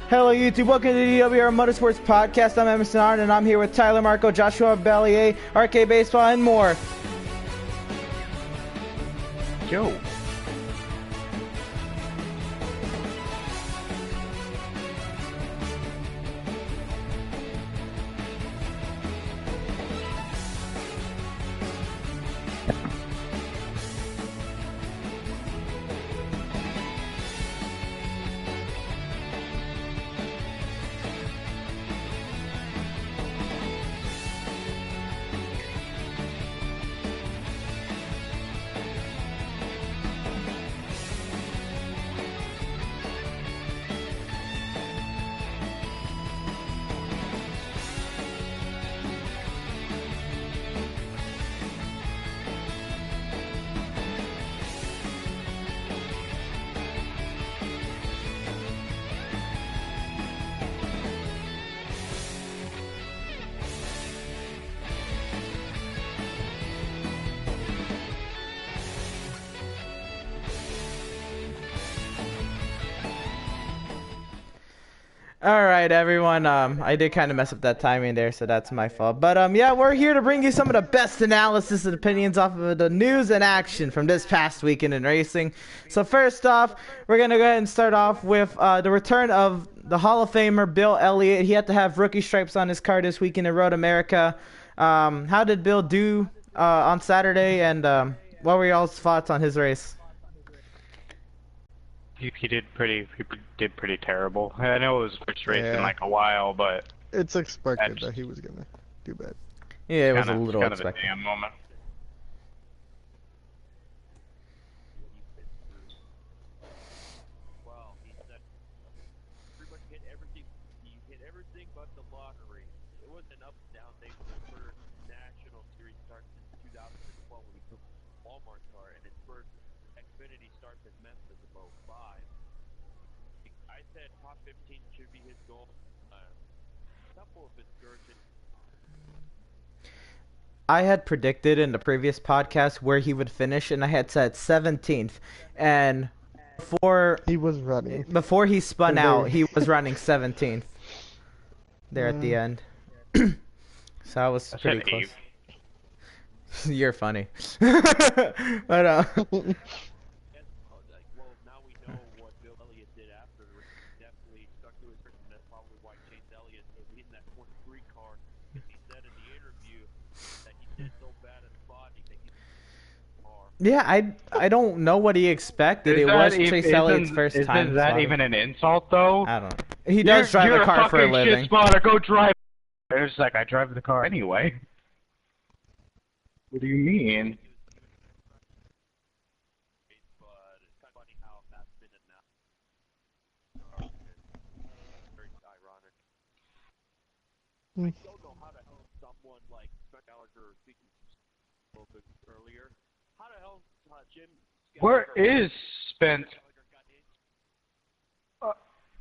Hello YouTube, welcome to the DWR Motorsports Podcast. I'm Emerson Arndt and I'm here with Tyler Marco, Joshua Bellier, RK Baseball, and more. Yo. Alright everyone, I did kind of mess up that timing there, so that's my fault. But yeah, we're here to bring you some of the best analysis and opinions off of the news and action from this past weekend in racing. So first off, we're going to go ahead and start off with the return of the Hall of Famer Bill Elliott. He had to have rookie stripes on his car this weekend in Road America. How did Bill do on Saturday, and what were y'all's thoughts on his race? He did pretty terrible. I know it was his first race in like a while, but it's expected that he was gonna do bad. Yeah, it was a little kind expected. Of a damn moment. Well, he said pretty much hit everything. He hit everything but the lottery. It was an up and down day for his first national series start since 2012 when he took Walmart car, and his first Xfinity start as Memphis in 05. I said top 15 should be his goal. A couple of excursions. I had predicted in the previous podcast where he would finish, and I had said 17th. And before he spun out, he was running 17th there at the end. So I was pretty close. You're funny. But Well, now we know what Bill Elliott did after. He definitely stuck to his written. That's probably why Chase Elliott was in that 23 car. Because he said in the interview that he did so bad at spot, he thinks he's car. yeah, I don't know what he expected. It was Chase Elliott's first time. Is that even an insult, though? I don't know. He does drive a car for a living. You're a fucking shit spotter. Go drive. It's like, I drive the car anyway. What do you mean? But it's kind of funny how that's been announced. Very ironic. I don't know how the hell someone like Scott Gallagher, speaking a little bit earlier, how the hell Jim Where Gallagher is Spence? got injured?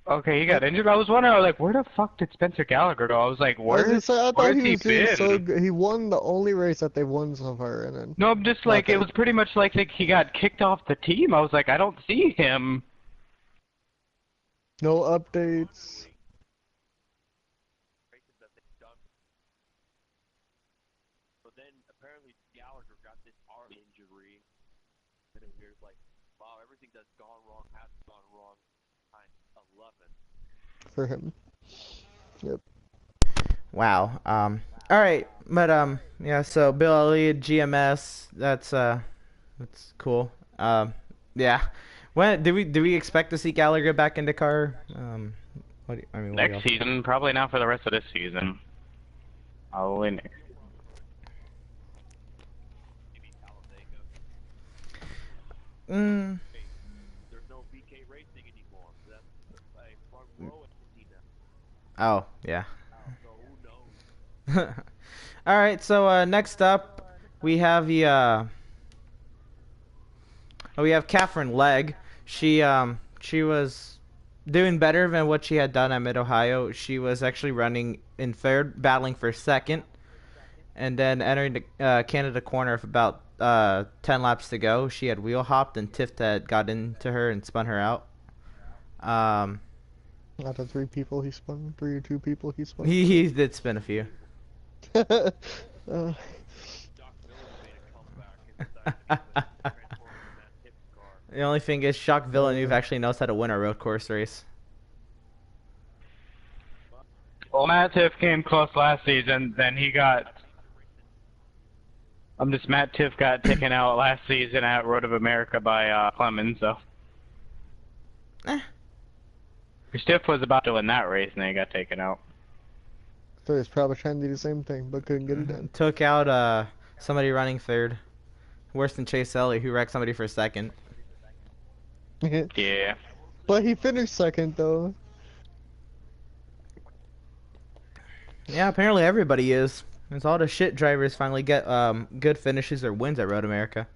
Okay, he got injured. I was wondering, I was like, where the fuck did Spencer Gallagher go? I was like, where's I thought he he was doing been? so good. He won the only race that they won so far, and then No, I'm just like, it was pretty much like he got kicked off the team. I was like, I don't see him. no updates. Races that they've done. But then apparently Gallagher got this arm injury, and it was like, wow, everything that's gone wrong has gone wrong times 11. For him. Yep. Wow. All right, but yeah. So Bill Elliott, GMS. That's cool. Yeah. When do we expect to see Gallagher back in the car? Next season, probably not for the rest of this season. Probably next. Maybe Talladega. There's no BK racing anymore. So that's like front row at Cena. Oh yeah. So who knows? All right. So next up, we have the we have Catherine Legg. She was doing better than what she had done at Mid-Ohio. She was actually running in third, battling for second, and then entering the Canada corner with about 10 laps to go. She had wheel hopped, and Tiff had got into her and spun her out. Out of 3 people he spun, 3 or 2 people he spun. He did spin a few. uh, Doc Miller made a comeback and decided to transform into Matt Tipp's car. The only thing is, Jacques Villeneuve actually knows how to win a road course race. Well, Matt Tiff came close last season, then he got... Matt Tiff got taken out last season at Road of America by Clemens, so... Tiff was about to win that race, and then he got taken out. so he's probably trying to do the same thing, but couldn't get it done. Took out somebody running third. Worse than Chase Elliott, who wrecked somebody for second. Yeah. But he finished second, though. Yeah, apparently everybody is. It's all the shit drivers finally get good finishes or wins at Road America.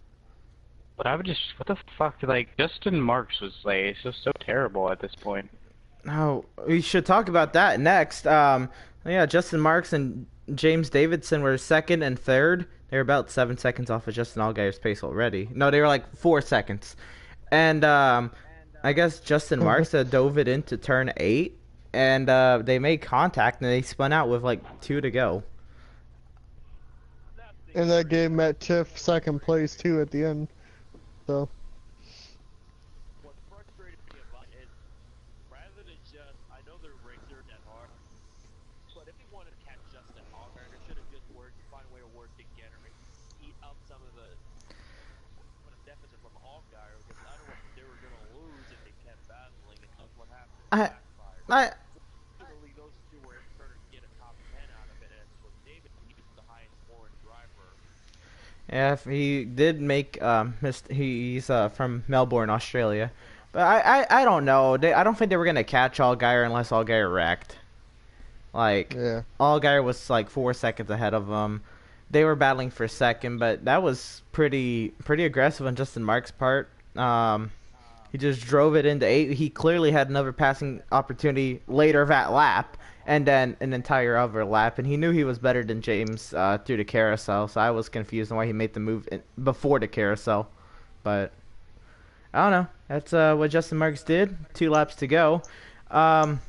But I would just... What the fuck? Like, Justin Marks was, like... It's just so terrible at this point. Oh, we should talk about that next. Yeah, Justin Marks and James Davidson were second and third. They were about 7 seconds off of Justin Allgaier's pace already. No, they were like 4 seconds. And I guess Justin Marks dove it into turn 8, and they made contact, and they spun out with like 2 to go. And that gave Matt Tiff second place, too, at the end. So... What frustrated me about it, rather than just, I know they're racers at heart, but if he wanted to catch Justin Allgaier, they should have just find a way to work together and eat up some of the deficit from Allgaier, because I don't know if they were going to lose if they kept battling, and that's what happened. Literally, those two were starting to get a top 10 out of it, and so David, he was the highest scoring driver. Yeah, he did make he's from Melbourne, Australia. But I don't know. I don't think they were gonna catch Allgaier unless Allgaier wrecked. Like, Yeah. Allgaier was like 4 seconds ahead of them. They were battling for second, but that was pretty aggressive on Justin Marks' part. He just drove it into 8. He clearly had another passing opportunity later that lap, and then an entire other lap, and he knew he was better than James through the carousel, so I was confused on why he made the move before the carousel. But I don't know. That's what Justin Marks did. 2 laps to go. On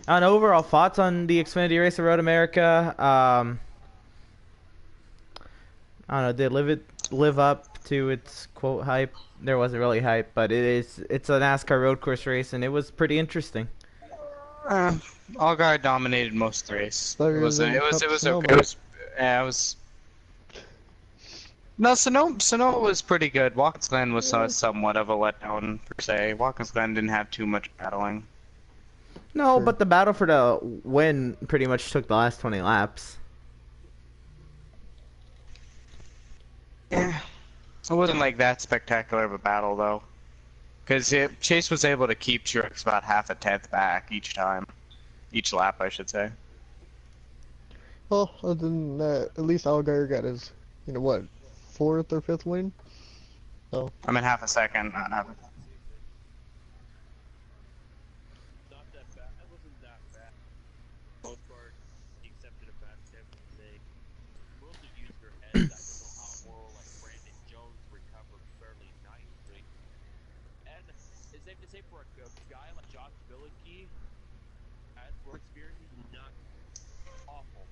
overall thoughts on the Xfinity race at Road America, I don't know. Did it live up to its quote hype? There wasn't really hype, but it's a NASCAR road course race, and it was pretty interesting. Allgaier dominated most of the race. Better It was than Cup okay. Sonoma. It was. No, Sonoma was pretty good. Watkins Glen was somewhat of a letdown per se. Watkins Glen didn't have too much battling. No, Sure. but the battle for the win pretty much took the last 20 laps. Yeah, it wasn't like that spectacular of a battle though, because Chase was able to keep Truex about half a tenth back each lap, I should say. Well, other than that, at least Allgaier got his, 4th or 5th win? So, I mean, half a second, not half a. Not that bad. That wasn't that bad. Most part, except for the fact that they mostly used their heads. I don't know how well like Brandon Jones recovered fairly nicely. And it's safe to say for a guy like Josh Bilicki, as for experience, he's not awful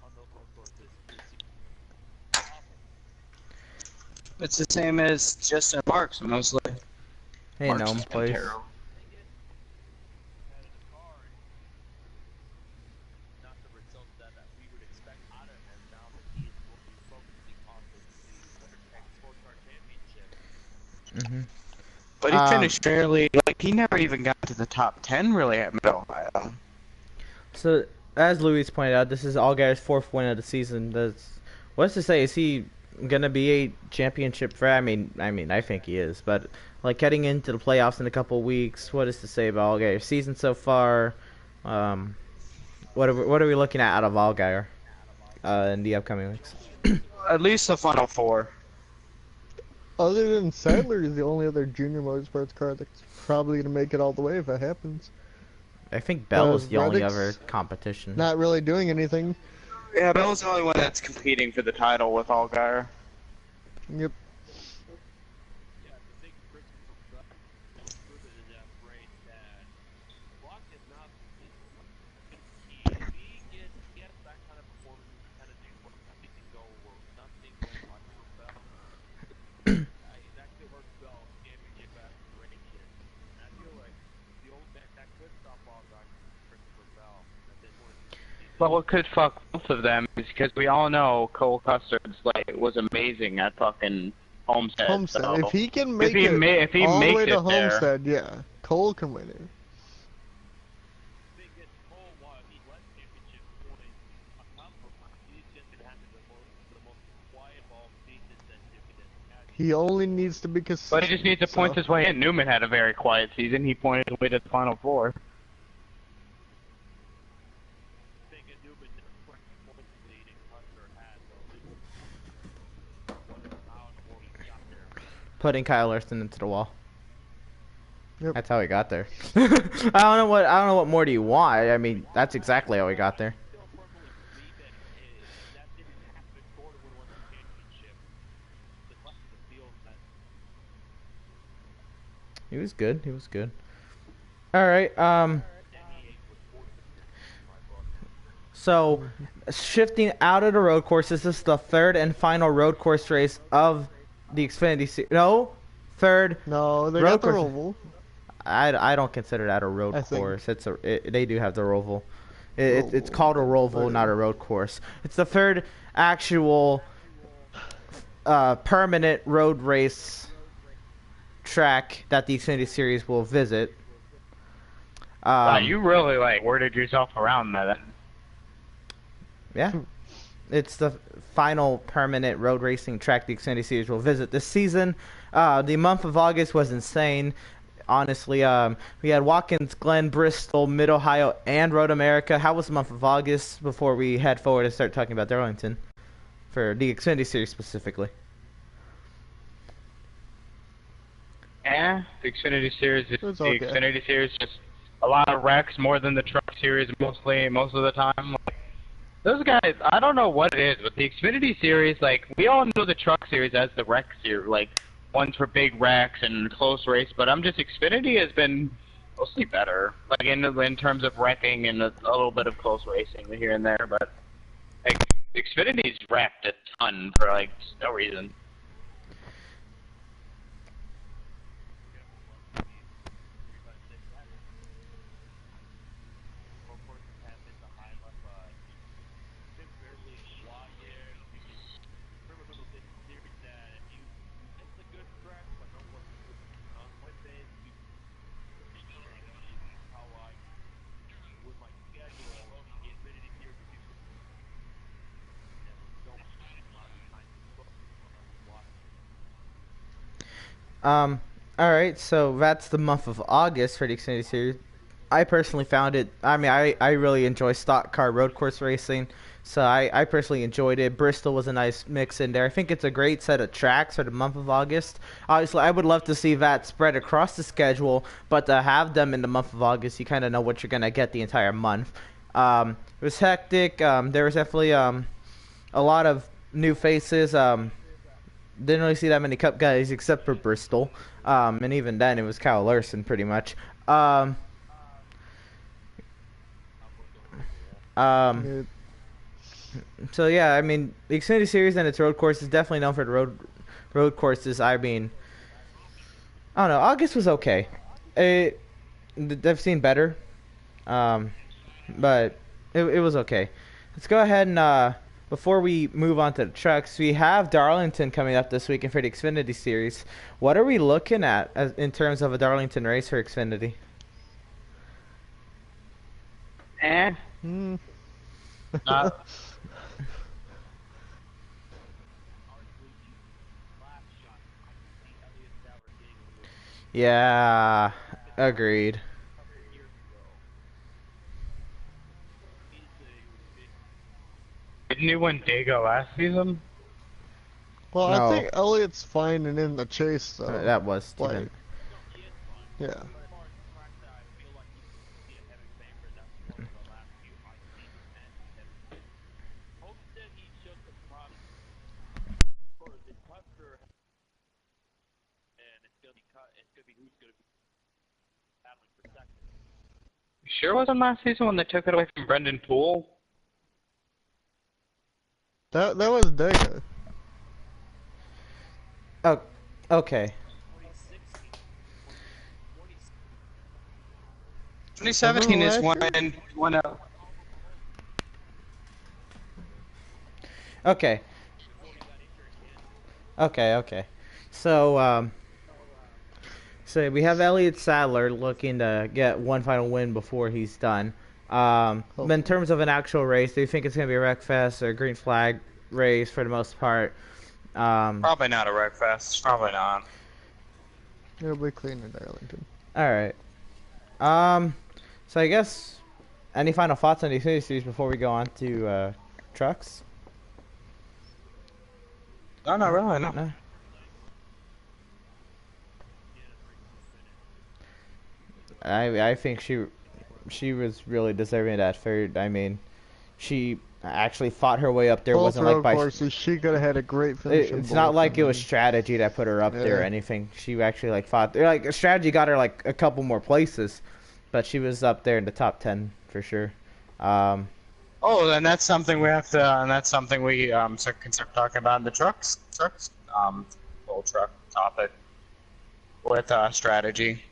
on those road courses. Awful. It's the same as Justin Marks mostly. Hey, Marks no, has been please. terrible. Out of the car, and not the results that we would expect out of him now that he is focusing on the WinnerTech Sports Car Championship. Hmm. But he finished fairly. Like he never even got to the top 10 really at Mid-Ohio. So, as Luis pointed out, this is Allgaier's 4th win of the season. What's to say? Is he gonna be a championship threat? I mean, I think he is. But like heading into the playoffs in a couple of weeks, what is to say about Allgaier's season so far? What are we looking at out of Allgaier in the upcoming weeks? At least the Final Four. other than Sadler is the only other junior motorsports car that's probably going to make it all the way if it happens. I think Bell is the only Reddick's other competition. Not really doing anything. Yeah, Bell's the only one that's competing for the title with Allgaier. Yep. Yeah, the big Christopher Bell included in that race that Watkins But what could fuck both of them is because we all know Cole Custer's like was amazing at fucking Homestead. Homestead. So If he can make if he all the makes way to it there, Homestead, yeah, Cole can win it. Thing is, Cole, while he led championship points, he's just gonna have the most quiet ball season that Newman has had. He only needs to be consistent. but he just needs to point his way in. Newman had a very quiet season. He pointed his way to the Final Four. Thing is, Newman never quite the points lead and Custer had, though. How in the world he got there. Putting Kyle Larson into the wall. Yep. That's how he got there. I don't know what more do you want. I mean, that's exactly how he got there. Still firmly believe that didn't happen short of when he won the championship. The rest of the field that He was good. He was good. All right. So, shifting out of the road course, this is the third and final road course race of the Xfinity Series. No, third. No, they Road got the course. Roval. I don't consider that a road I think- course. They do have the Roval. It's called a Roval, not a road course. It's the third actual permanent road race track that the Xfinity Series will visit. Wow, you really like worded yourself around that. Yeah. It's the final permanent road racing track the Xfinity Series will visit this season. The month of August was insane. Honestly, we had Watkins Glen, Bristol, Mid-Ohio, and Road America. How was the month of August before we head forward and start talking about Darlington for the Xfinity Series specifically? Yeah, the Xfinity Series. It's The okay. Xfinity Series just a lot of wrecks most of the time. Like, those guys, I don't know what it is, but the Xfinity Series, like we all know the Truck Series as the wreck series, like ones for big wrecks and close race. But Xfinity has been mostly better, like in terms of wrecking and a little bit of close racing here and there. But like Xfinity's wrecked a ton for like no reason. All right, so that's the month of August for the Xfinity Series. I personally found it. I mean, I really enjoy stock car road course racing, so I personally enjoyed it. Bristol was a nice mix in there. I think it's a great set of tracks for the month of August. Obviously, I would love to see that spread across the schedule, but to have them in the month of August, you kind of know what you're gonna get the entire month. It was hectic. There was definitely a lot of new faces. Didn't really see that many Cup guys except for Bristol. And even then, it was Kyle Larson pretty much. So yeah, I mean, the Xfinity Series and its road course is definitely known for the road courses. I mean, I don't know. August was okay. I've seen better, but it was okay. Let's go ahead and before we move on to the trucks, we have Darlington coming up this weekend for the Xfinity Series. What are we looking at in terms of a Darlington race for Xfinity? Uh, Yeah, agreed. didn't he win Dago last season? Well, No. I think Elliott's fine and in the chase, though. That was Like, yeah. Sure wasn't last season when they took it away from Brendan Poole? That was Dega. Oh, okay. 2017 is when Okay. before he got injured again. Okay. So, so we have Elliott Sadler looking to get one final win before he's done. In terms of an actual race, do you think it's going to be a wreck fest or a green flag race for the most part? Probably not a wreck fest. Probably not. It'll be clean in Arlington. All right. Um, so I guess any final thoughts on these series before we go on to trucks? No, not really. No. No. I think she was really deserving of that third. I mean, she actually fought her way up there. It Both wasn't like road by courses, she could have had a great finish. it's not like it was strategy that put her up there or Yeah. anything. She actually like fought. Like strategy got her like a couple more places, but she was up there in the top 10 for sure. Oh, and that's something we have to, and that's something we can start talking about in the trucks, whole truck topic with strategy,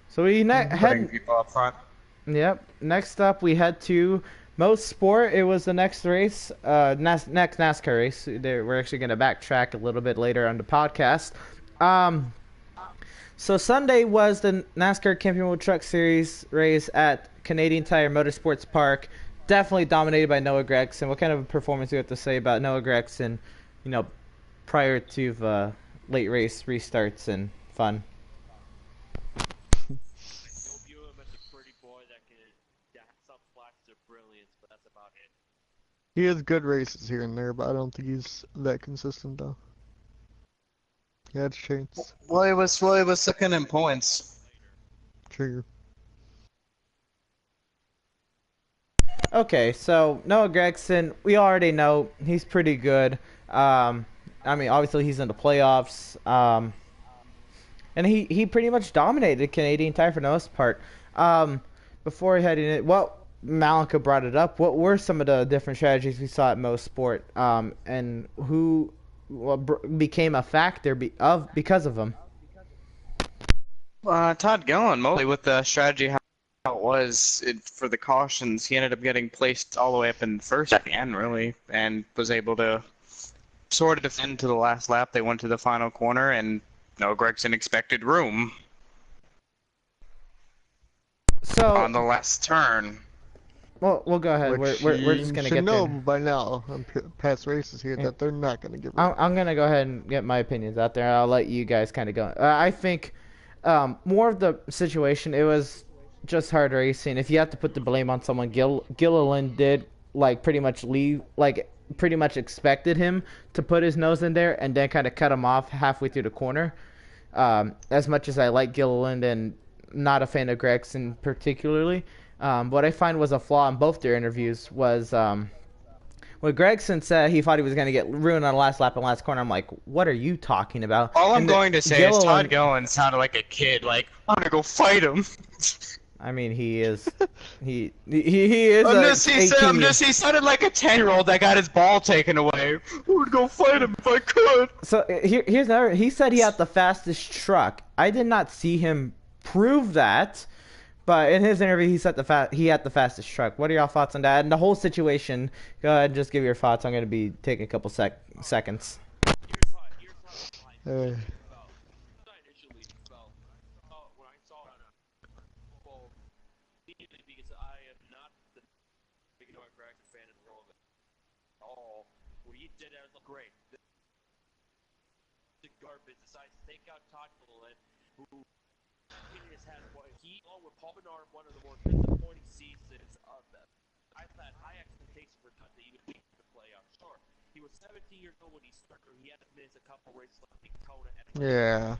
So we putting head. people up front. Yep. Next up, we head to Most Sport. It was the next race, next NASCAR race. We're actually going to backtrack a little bit later on the podcast. So Sunday was the NASCAR Camping World Truck Series race at Canadian Tire Motorsports Park. Definitely dominated by Noah Gragson. What kind of performance do you have to say about Noah Gragson, prior to the late race restarts and fun? Don't view him as a pretty boy that have some flashes of brilliance, but that's about it. He has good races here and there, but I don't think he's that consistent though. He had a chance. Well, he was second in points. Trigger. Okay, so Noah Gragson, we already know he's pretty good. I mean, obviously he's in the playoffs, and he pretty much dominated Canadian Tire for the most part. Before heading in, Malika brought it up. What were some of the different strategies we saw at Most Sport, and who became a factor because of them? Todd Gillen, mostly with the strategy how it was for the cautions, he ended up getting placed all the way up in first at the end, really, and was able to sort of defend to the last lap. They went to the final corner, and Noah Gragson expected room So on the last turn. Well, we'll go ahead. Which We're just gonna should get know there. by now on past races here that they're not gonna give up. I'm gonna go ahead and get my opinions out there. I'll let you guys kind of go. I think more of the situation. It was just hard racing. If you have to put the blame on someone, Gilliland did pretty much expected him to put his nose in there and then kind of cut him off halfway through the corner. As much as I like Gilliland and not a fan of Gregson particularly. What I find was a flaw in both their interviews was when Gregson said he thought he was going to get ruined on the last lap and last corner. I'm like, what are you talking about? All I'm And going to say is Gilliland, Todd Gillen sounded like a kid, like, I'm gonna go fight him. I mean, he is. He is. He sounded like a 10-year-old that got his ball taken away. I would go fight him if I could. So here's another. He said he had the fastest truck. I did not see him prove that, but in his interview, he had the fastest truck. What are y'all thoughts on that and the whole situation? Go ahead, and just give your thoughts. I'm going to be taking a couple seconds. Here's how I initially felt when I saw it on well, immediately because I am not the big Noah Gragson fan in the world at all. What he did, I was like, great. The garbage decides to take out Todd Gilliland, who has had he, along with Paul Menard, one of the more disappointing seasons of them. I've had high expectations for Todd to even make the playoffs. Sure, he was 17 years old when he started. He had to miss a couple races like Daytona and Yeah.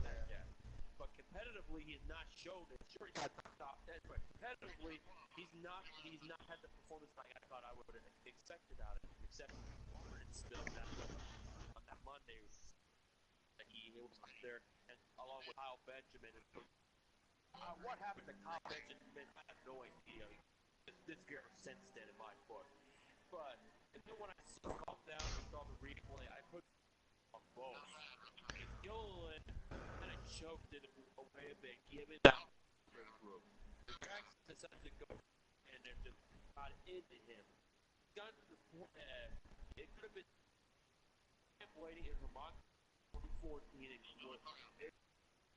But competitively, he's not shown it. Sure, he's had top 10, but competitively, he's not had the performance like I thought I would have expected out of him. Except still on that Monday, he was up there, and along with Kyle Benjamin. What happened to Kyle Benjamin? I have no idea. This girl since then in my book. But and then when I calmed down and saw the replay, I put on both. Gilliland kind of choked it away a bit, given that group. The Jackson decided to go and they just got into him. got to the point, it could have been waiting in Vermont 2014 and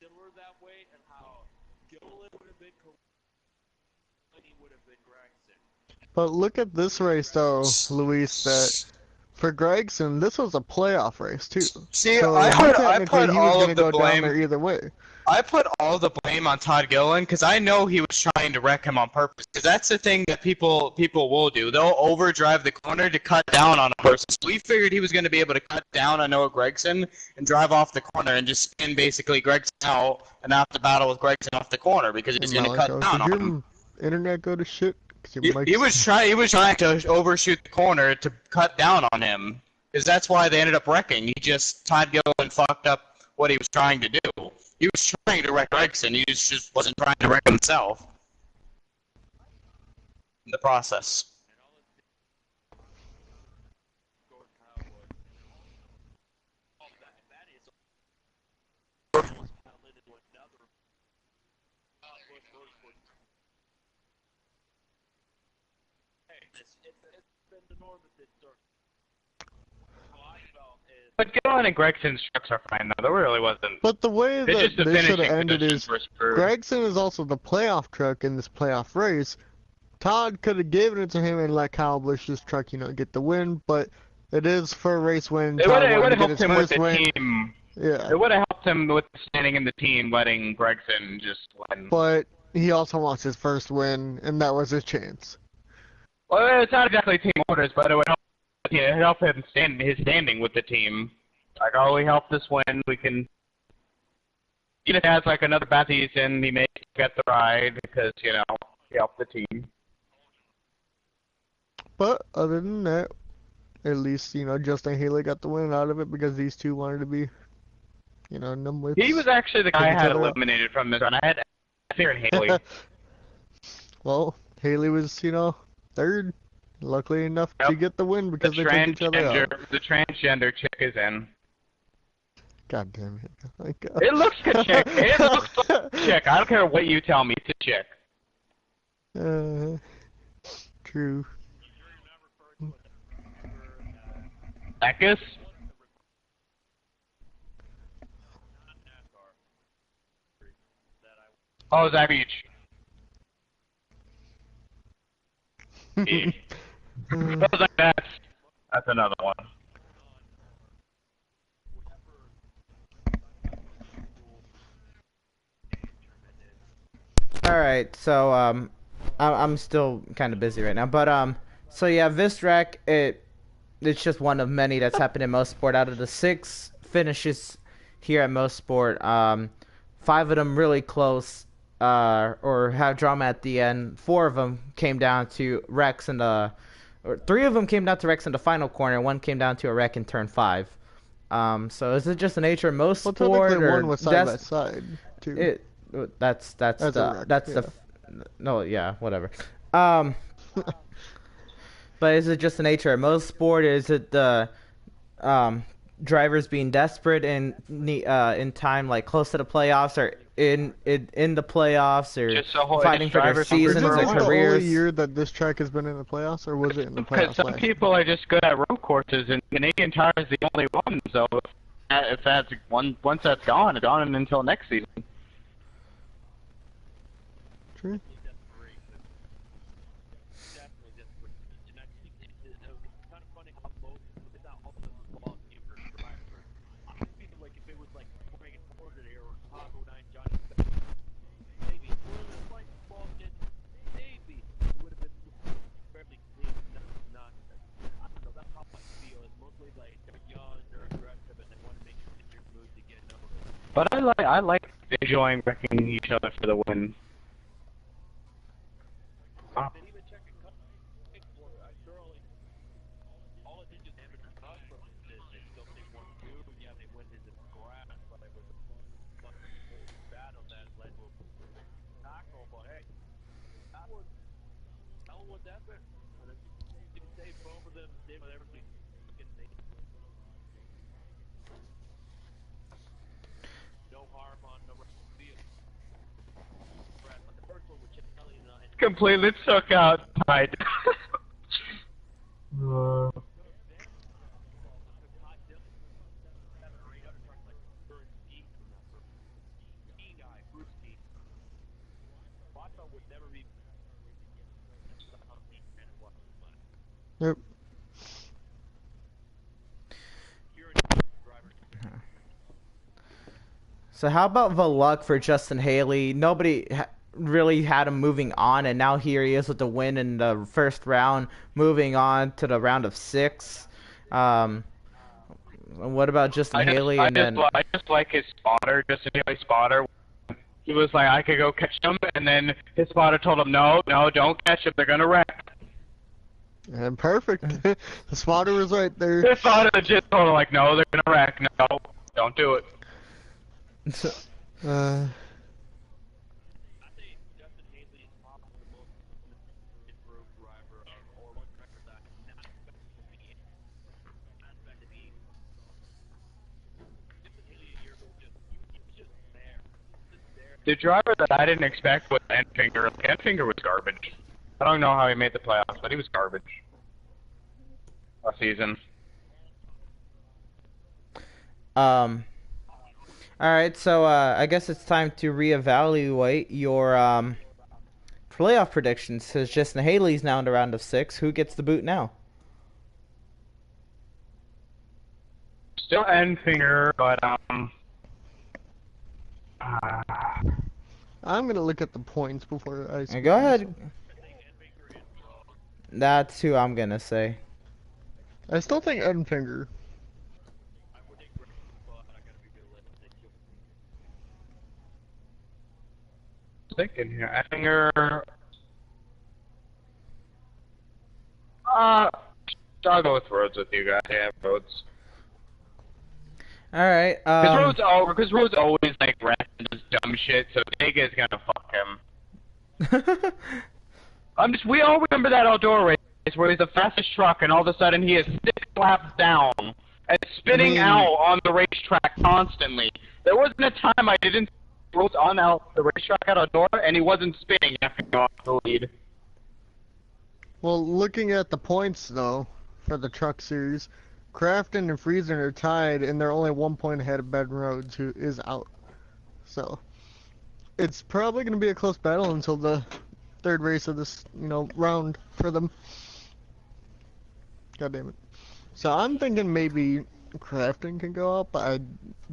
similar that way, and how Gilliland would have been he would have been Gregson. But look at this race, though, Luis, that for Gregson, this was a playoff race, too. See, So I technically put he was all going to of the go down blame. there either way. I put all the blame on Todd Gilliland because I know he was trying to wreck him on purpose. Because that's the thing that people will do. They'll overdrive the corner to cut down on a person. So we figured he was going to be able to cut down on Noah Gragson and drive off the corner and just spin basically Gragson out and have to battle with Gragson off the corner because he's going to cut down on him. Internet go to shit? He was trying to overshoot the corner to cut down on him. Because that's why they ended up wrecking. Todd Gilliland fucked up what he was trying to do. He was trying to wreck Gregson, he just wasn't trying to wreck himself in the process. But Gillen and Gregson's trucks are fine, though. There really wasn't. But the way It's that just the this should have finishing ended is positions were screwed. Gregson is also the playoff truck in this playoff race. Todd could have given it to him and let Kyle Busch's truck, get the win, but it is for a race win. It would have helped him with the win. team. Yeah. It would have helped him with standing in the team, letting Gregson just win. But he also wants his first win, and that was his chance. Well, it's not exactly team orders, but it would help him his standing with the team. Like, oh, we helped this win. We can. Even if he has like another bad season, he may get the ride because he helped the team. But other than that, at least Justin Haley got the win out of it because these two wanted to be, numbers. He was actually the guy I had eliminated from this run. I had fear in Haley. Well, Haley was, third. Luckily enough to get the win because they took each other out. The transgender chick is in. God damn it. Like, It looks like a chick. It looks like a chick. I don't care what you tell me. It's a chick. True. Ekus? Oh, Zach Beach. That's another one. All right, so I'm still kind of busy right now, but so yeah, Vistrack, it's just one of many that's happened in Motorsport. Out of the 6 finishes here at Motorsport, 5 of them really close, or have drama at the end. 4 of them came down to wrecks or 3 of them came down to wrecks in the final corner. 1 came down to a wreck in turn 5. So is it just the nature of Motorsport, well, or one was side by side too? Whatever. But is it just the nature of Motorsport? Is it the drivers being desperate in time, like close to the playoffs, or in the playoffs, or fighting for their seasons and the careers? only year that this track has been in the playoffs, or was it in the playoffs? Because some people are just good at road courses, and Canadian Tire is the only one. So if that's once that's gone, it's gone until next season. True. But I like enjoying wrecking each other for the win. Oh. Completely took out Tide. Yep. So how about the luck for Justin Haley? Nobody really had him moving on, and now here he is with the win in the first round, moving on to the round of 6. What about Justin Haley? I just like his spotter, Justin Haley's spotter. He was like, I could go catch him, and then his spotter told him, no, don't catch him, they're gonna wreck. And perfect. The spotter was right there. His spotter legit told him, like, no, they're gonna wreck, no, don't do it. I think Justin Haley is probably the most improved driver or one driver that not expected to be Justin Haley a year ago he's just there. The driver that I didn't expect was Enfinger. Enfinger was garbage. I don't know how he made the playoffs, but he was garbage last season. Alright, so I guess it's time to reevaluate your playoff predictions, because Justin Haley's now in the round of 6. Who gets the boot now? Still Enfinger, but I'm gonna look at the points before I say. Go ahead. That's who I'm gonna say. I still think Enfinger. thinking here. Enfinger. I'll go with Rhodes with you guys. Yeah, Rhodes. All right. Because Rhodes always like rats and does dumb shit, so Vega's gonna fuck him. We all remember that outdoor race where he's the fastest truck, and all of a sudden he is 6 laps down and spinning out on the racetrack constantly. There wasn't a time I didn't see Rhodes on the racetrack at outdoor, and he wasn't spinning after going off the lead. Well, looking at the points though for the truck series, Crafton and Friesen are tied, and they're only 1 point ahead of Ben Rhodes, who is out. So it's probably going to be a close battle until the third race of this, round for them. God damn it. So I'm thinking maybe Crafton can go up, but I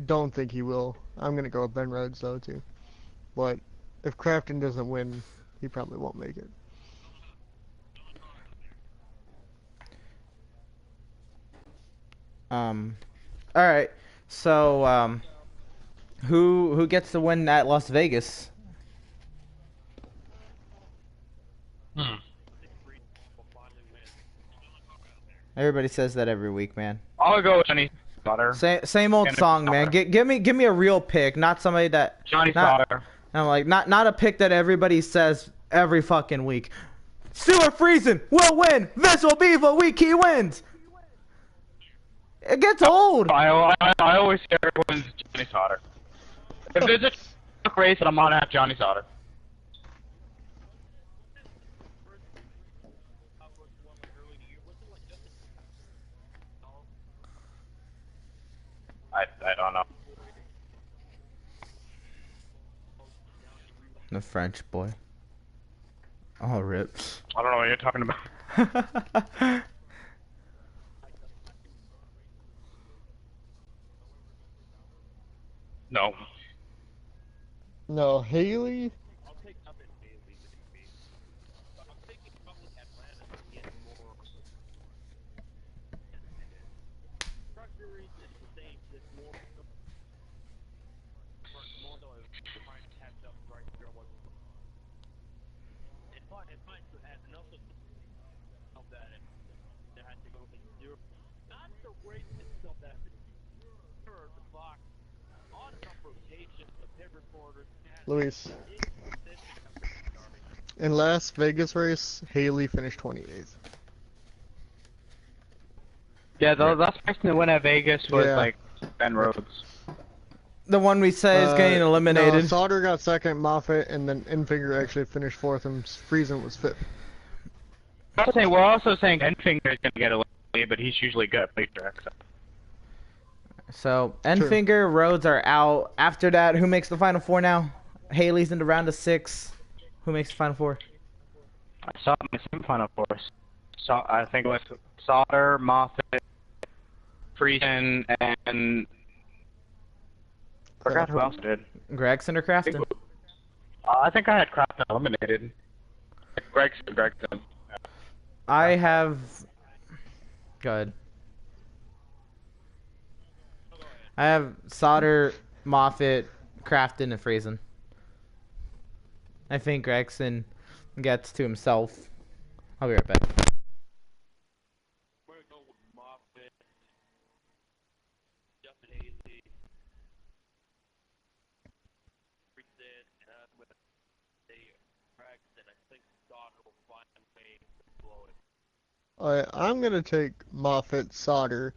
don't think he will. I'm going to go with Ben Rhodes though too. But if Crafton doesn't win, he probably won't make it. All right. So, who gets the win at Las Vegas? Everybody says that every week, man. I'll go with Johnny Sauter. Same old song, man. Give me a real pick, not somebody that Johnny Sauter. I'm like not a pick that everybody says every fucking week. Stuart Friesen will win. This will be the week he wins. It gets old. I always say everyone's Johnny Sauter. If there's a truck race, I'm gonna have Johnny Sauter. I don't know. The French boy. Oh, rip. I don't know what you're talking about. No. No, Haley? I'll take nothing Haley, maybe. But I'm thinking probably Atlanta to get more. Truck series is the same, just more so trying to catch up right here. It's fine to add, and also of that they had to go to zero. Not the race itself that the clock on rotation, the pit reporters. Luis. In Las Vegas race, Haley finished 28th. Yeah, the last person to win at Vegas was like Ben Rhodes. The one we say is getting eliminated. No, Sauter got second, Moffitt, and then Enfinger actually finished fourth, and Friesen was fifth. We're also saying Enfinger is going to get eliminated, but he's usually good at racetrack. So Enfinger, Rhodes are out. After that, who makes the final four now? Haley's in the round of 6. Who makes the final four? I saw my semifinal fours. I think it was Sauter, Moffitt, Friesen, and forgot who else did. Gregson or Crafton? I think I had Crafton eliminated. Gregson. I have. Go ahead. I have Sauter, Moffitt, Crafton, and Friesen. I think Gregson gets to himself. I'll be right back. We're going to go with Moffitt, Justin Haley, Friesen, and with the Braxton. I think Sauter will find a way to blow it. Alright, I'm gonna take Moffitt, Sauter.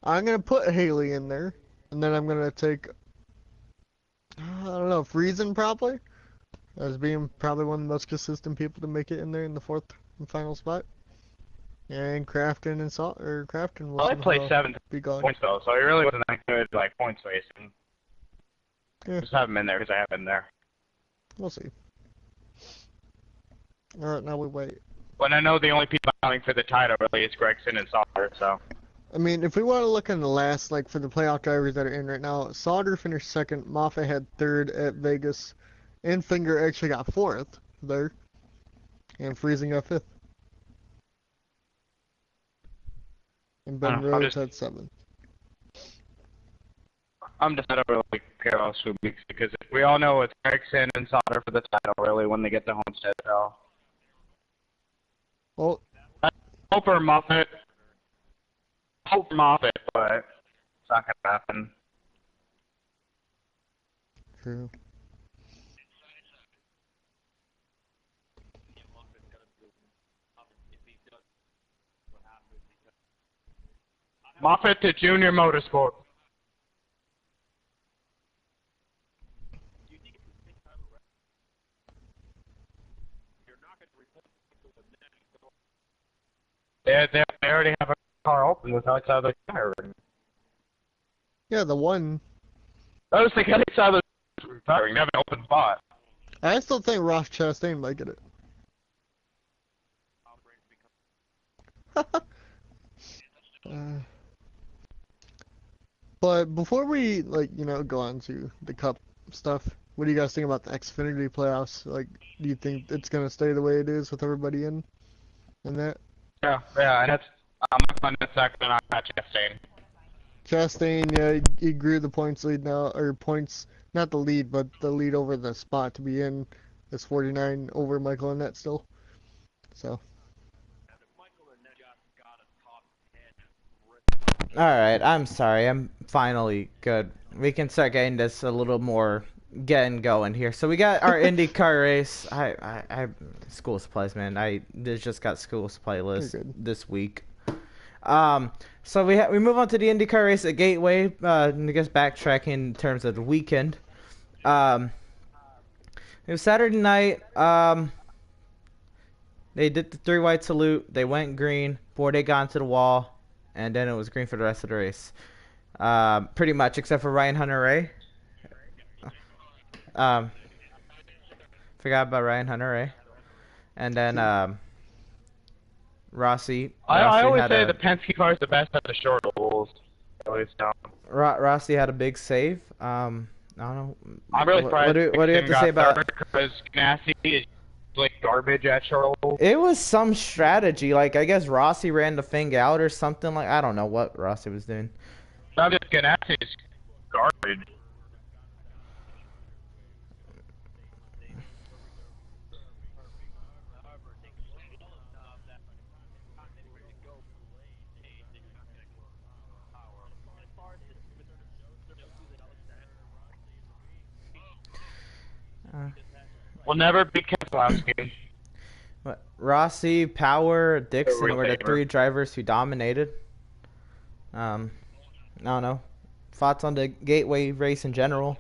I'm gonna put Haley in there, and then I'm gonna take, I don't know, Friesen probably, as being probably one of the most consistent people to make it in there in the fourth and final spot. And Crafton and Crafton will Well, I played somehow 7 be gone. points though, so he really wasn't that good like points racing. Yeah. Just have him in there because I have him there. We'll see. Alright, now we wait. But I know the only people vying for the title really is Gregson and Sauter, so. I mean, if we want to look in the last, like, for the playoff drivers that are in right now, Sauter finished second, Moffitt had third at Vegas, and Finger actually got fourth there, and Friesen got fifth. And Ben Rhodes had seventh. I'm just not really care about who weeks because we all know it's Gregson and Sauter for the title really when they get to Homestead, so. Well, Hope for Moffitt, but it's not gonna happen. true. Moffitt to Junior Motorsport. They already have a car open with outside the tire ring. Yeah, the one. I was thinking outside the tire ring. They have an open spot. I still think Ross Chastain might get it. But before we, like, go on to the Cup stuff, what do you guys think about the Xfinity playoffs? Like, do you think it's going to stay the way it is with everybody in and that? Yeah, and that's I'm not second on Chastain. Chastain, yeah, he grew the points lead now, or points, not the lead, but the lead over the spot to be in is 49 over Michael Annett still. So. Alright, I'm sorry. I'm finally good. We can start getting this a little more getting going here. So we got our IndyCar race. I school supplies, man. I just got school supply list this week. So we move on to the IndyCar race at Gateway. I guess backtracking in terms of the weekend. It was Saturday night. They did the 3 white salute. They went green before they got into the wall, and then it was green for the rest of the race. Pretty much, except for Ryan Hunter-Reay. Forgot about Ryan Hunter-Reay. And then Rossi. I always say the Penske car is the best at the short ovals. Rossi had a big save. I don't know. I'm really surprised. What do you have to say about? Because Ganassi is like garbage at short ovals. It was some strategy. Like I guess Rossi ran the thing out or something. Like I don't know what Rossi was doing. No, just Ganassi is garbage. We'll never beat Keselowski. Rossi, Power, Dixon were the favor. 3 drivers who dominated. I don't know. Thoughts on the Gateway race in general?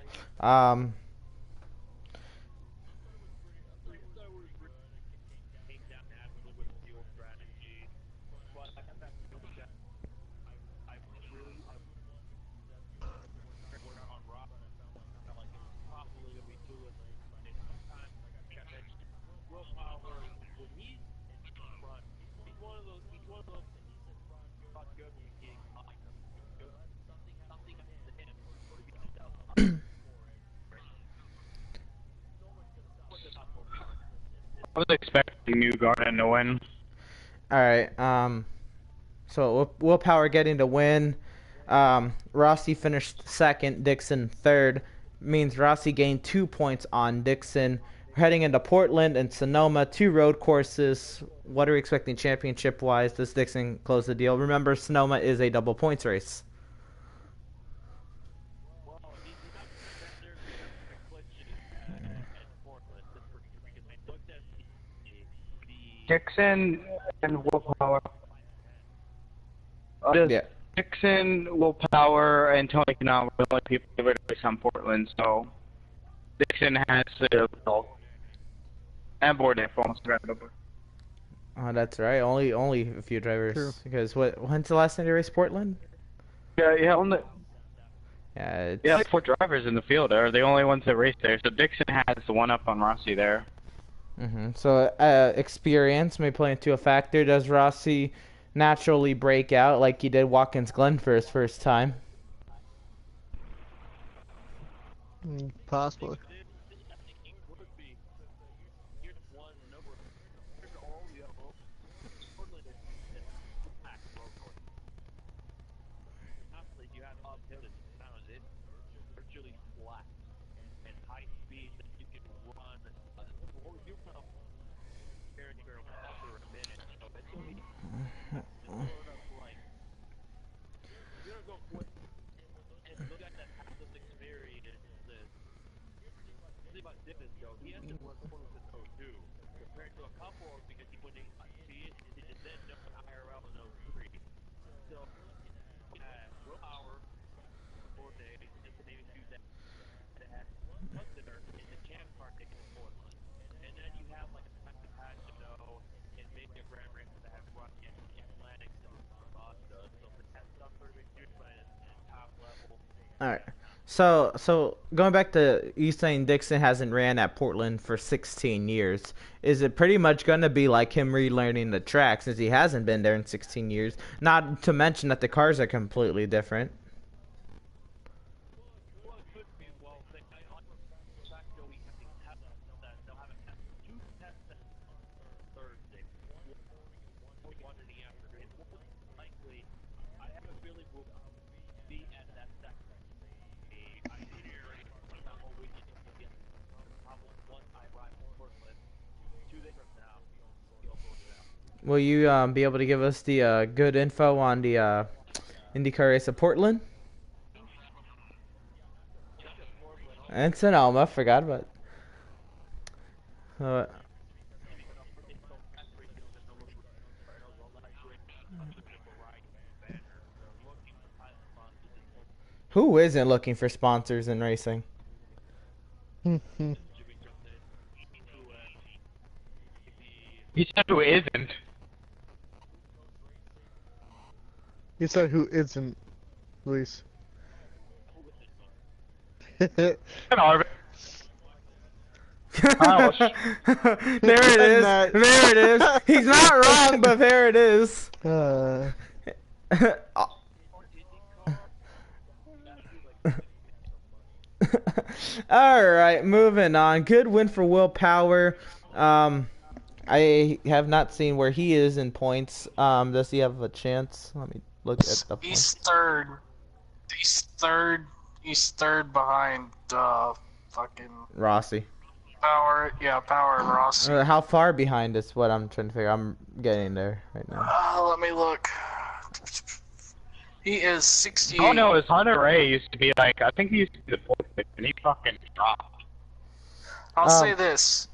I was expecting Newgarden to win. All right. So Willpower getting the win. Rossi finished second, Dixon third. Means Rossi gained 2 points on Dixon. We're heading into Portland and Sonoma, 2 road courses. What are we expecting championship-wise? Does Dixon close the deal? Remember, Sonoma is a double points race. Well, he's not necessarily a glitch at Portland. Because I looked at the Dixon and Willpower. Yeah. Dixon, Willpower, and Tony Kanal were the only people who ever race on Portland, so Dixon has the result. And Bourdais almost got it over. Oh, that's right. Only a few drivers. True. Because when's the last time they raced Portland? Yeah, Yeah, like 4 drivers in the field are the only ones that race there, so Dixon has the one up on Rossi there. So experience may play into a factor. Does Rossi naturally break out like he did Watkins Glen for his first time? Possibly. I think he would be. Here's one number. Here's all the other. Portland is packed locally. Constantly, you have uphill and down. It's virtually flat and high speed that you can run. You come very for a minute. So it's only sort of like you're gonna go quick and look at that past this experience. The thing about Dippin though, he has to work close to those two compared to a couple because he wouldn't see it and then jump an IRL in those 3. So Will Power, Bourdais, and maybe 2 that had consider in the champ car taking the Portland. And then you have like a Patrick Pagano and maybe a Grand Race that have run in Atlantic and Mazda. So they have some sort of experience at top level. All right. So going back to you saying Dixon hasn't ran at Portland for 16 years, is it pretty much going to be like him relearning the track since he hasn't been there in 16 years? Not to mention that the cars are completely different. Well, it could be. Well, they on the fact that we have that they'll have a test, 2 tests on Thursday, one in the afternoon. Likely, I have a feeling we'll be at that second. Itinerary for that whole weekend. Get probably once I arrive in Portland, 2 days from now, you'll go to that. Will you be able to give us the good info on the IndyCar race of Portland? And Sonoma, forgot about it. Who isn't looking for sponsors in racing? He said who isn't. He said who isn't, Luis. An Arvin. Ouch. There it is. There it is. He's not wrong, but there it is. All right, moving on. Good win for Will Power. I have not seen where he is in points. Does he have a chance? Let me look at the points. He's third. He's third behind fucking Rossi. Power. Yeah, Power and Rossi. How far behind is what I'm trying to figure. I'm getting there right now. Let me look. He is 68. Oh no, his Hunter Ray used to be like, I think he used to be the fourth, and he fucking dropped. I'll say this.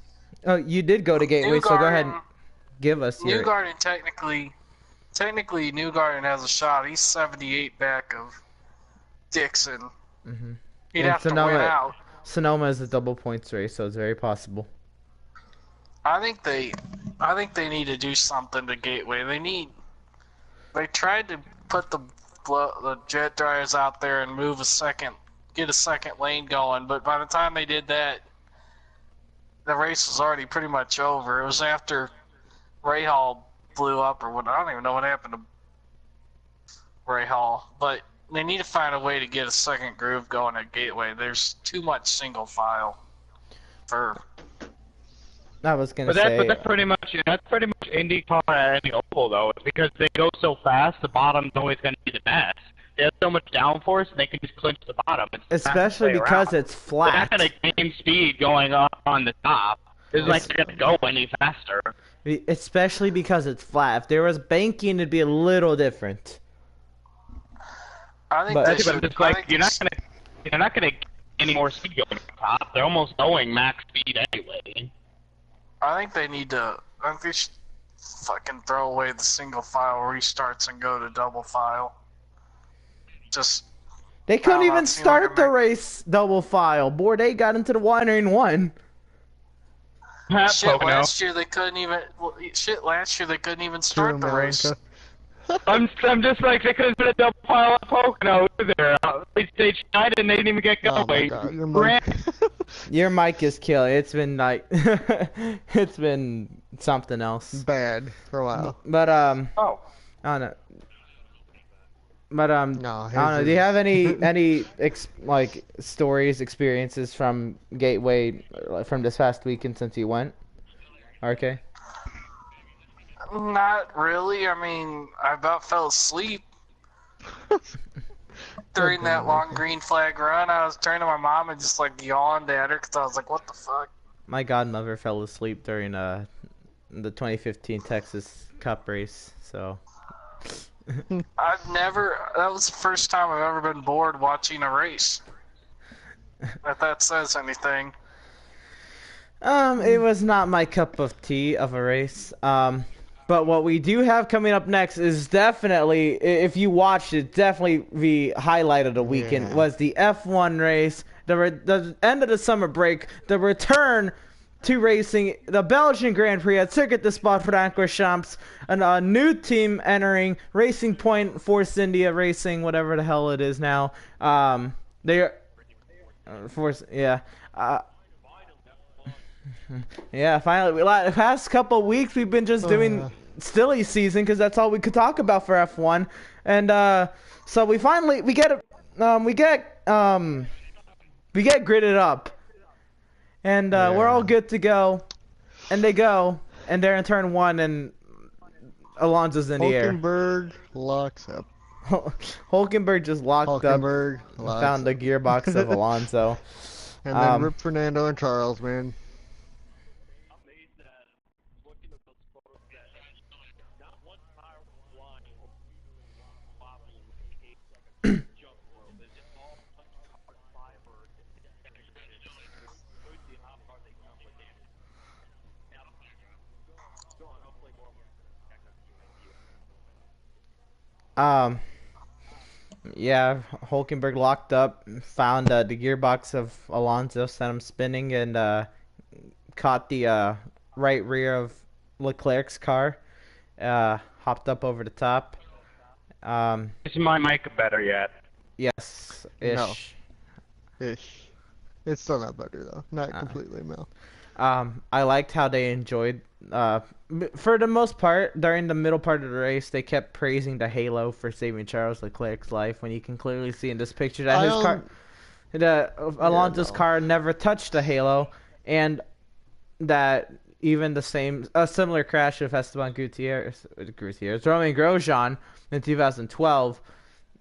Oh, you did go to Gateway, so go ahead and give us your... Newgarden technically Newgarden has a shot. He's 78 back of Dixon. Mm-hmm. He'd have to win out. Sonoma is a double points race, so it's very possible. I think they need to do something to Gateway. They tried to put the jet dryers out there and get a second lane going, but by the time they did that, the race was already pretty much over. It was after Ray Hall blew up or what. I don't even know what happened to Ray Hall, but they need to find a way to get a second groove going at Gateway. There's too much single file for I was gonna But say. that's pretty much IndyCar at any oval though, because they go so fast. The bottom's always going to be the best. They have so much downforce, and they can just clinch the bottom. It's the fastest Especially way because around. it's They're not flat. going to gain speed going up on the top. It's like they're going to go any faster. Especially because it's flat. If there was banking, it'd be a little different. I think But- they But should. it's I like think you're not going to get any more speed going up top. They're almost going max speed anyway. I think they need to. I think they should fucking throw away the single file restarts and go to double file. Just They couldn't Wow, even that seemed like start a the mech- race double file. Bourdais got into the winery and won. shit. Last year they couldn't even. Well, shit. Last year they couldn't even start the race. America. I'm just like, they couldn't put a double file at Pocono either. They tried and they didn't even get Oh my going. god, your Grant- mic. Your mic is killing. It's been like, it's been something else. Bad for a while. Oh. But I don't know. But No, I don't know. his Do you is- have any like stories, experiences from Gateway from this past weekend since you went? RK? Not really. I mean, I about fell asleep during that long green flag run. I was turning to my mom and just like yawned at her because I was like, "What the fuck?" My godmother fell asleep during the 2015 Texas Cup race. So I've never. That was the first time I've ever been bored watching a race. If that says anything. it was not my cup of tea of a race. But what we do have coming up next is definitely, if you watched it, definitely the highlight of the weekend Yeah. was the F1 race, the end of the summer break, the return to racing, the Belgian Grand Prix at Circuit de Spa-Francorchamps, and a new team entering, Racing Point, Force India Racing, whatever the hell it is now. They're Force, yeah. Yeah, finally. The past couple of weeks, we've been just doing silly season because that's all we could talk about for F1, and so we get gridded up, and we're all good to go, and they go, and they're in turn one, and Alonso's in the air. Hulkenberg locks up. Hulkenberg just locked up, Hulkenberg locks found the up. gearbox of Alonso. And then Rip Fernando and Charles, man. Amazed that looking at those photos that not one tire was flying or wobbling like a jump rope. It's just all carbon fiber integrated. It's crazy how far they come with it. Go on, I'll play more of it. Yeah, Hulkenberg locked up, found the gearbox of Alonso, sent him spinning, and caught the right rear of Leclerc's car, hopped up over the top. Is my mic better yet? Yes, ish. No. Ish. It's still not better though. Not completely, Mel. I liked how they enjoyed, for the most part, during the middle part of the race, they kept praising the halo for saving Charles Leclerc's life, when you can clearly see in this picture that Alonso's car never touched the halo, and that even a similar crash of Esteban Gutierrez, Romain Grosjean in 2012,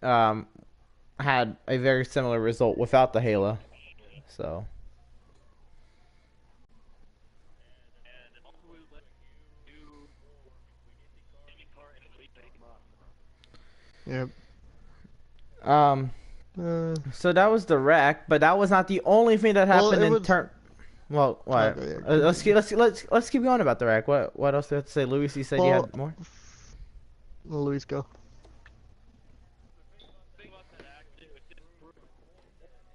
had a very similar result without the halo, so... Yep. So that was the wreck, but that was not the only thing that Well, happened it in was- turn. Well, what? Okay, Let's keep going about the wreck. What else do you have to say, Luis? You said you Well, had more. Well, Luis, go. The thing about that accident was just brutal.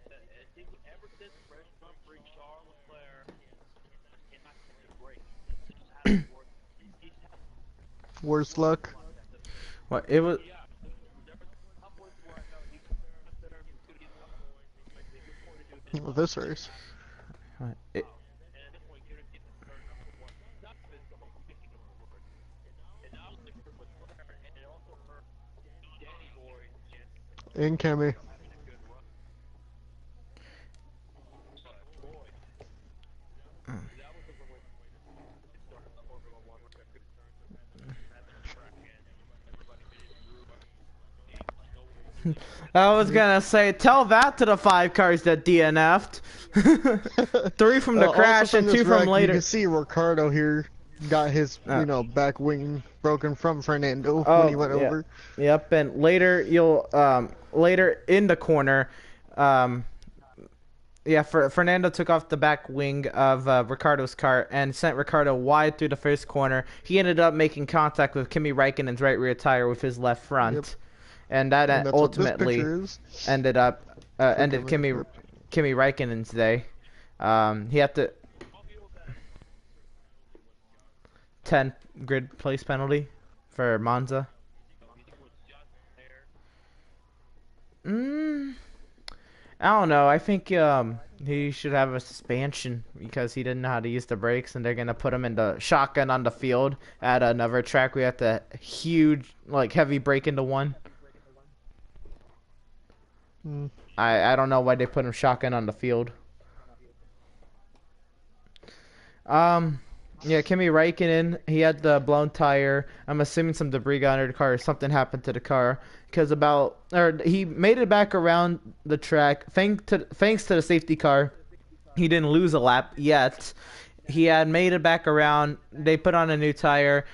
I think ever since Fresh Front Free Charles Leclerc cannot catch a break. It just hasn't worked. He's had Worst luck. What it was? Well, this race. It, In Kemi. I was gonna say, tell that to the 5 cars that DNF'd. 3 from the crash Also and this 2 from wreck, later. You can see Ricardo here got his, back wing broken from Fernando when he went over. Yep, and later later in the corner, Fernando took off the back wing of Ricardo's car and sent Ricardo wide through the first corner. He ended up making contact with Kimi Räikkönen's right rear tire with his left front. Yep. And that And that's ultimately what this picture is. ended Kimi Räikkönen's day. He had to 10 grid place penalty for Monza. I don't know. I think he should have a suspension because he didn't know how to use the brakes, and they're gonna put him in the shotgun on the field at another track. We have the huge, heavy break into one. I don't know why they put him shotgun on the field. Yeah, Kimi Räikkönen, he had the blown tire. I'm assuming some debris got under the car or something happened to the car because he made it back around the track thanks to the safety car. He didn't lose a lap yet. He had made it back around. They put on a new tire.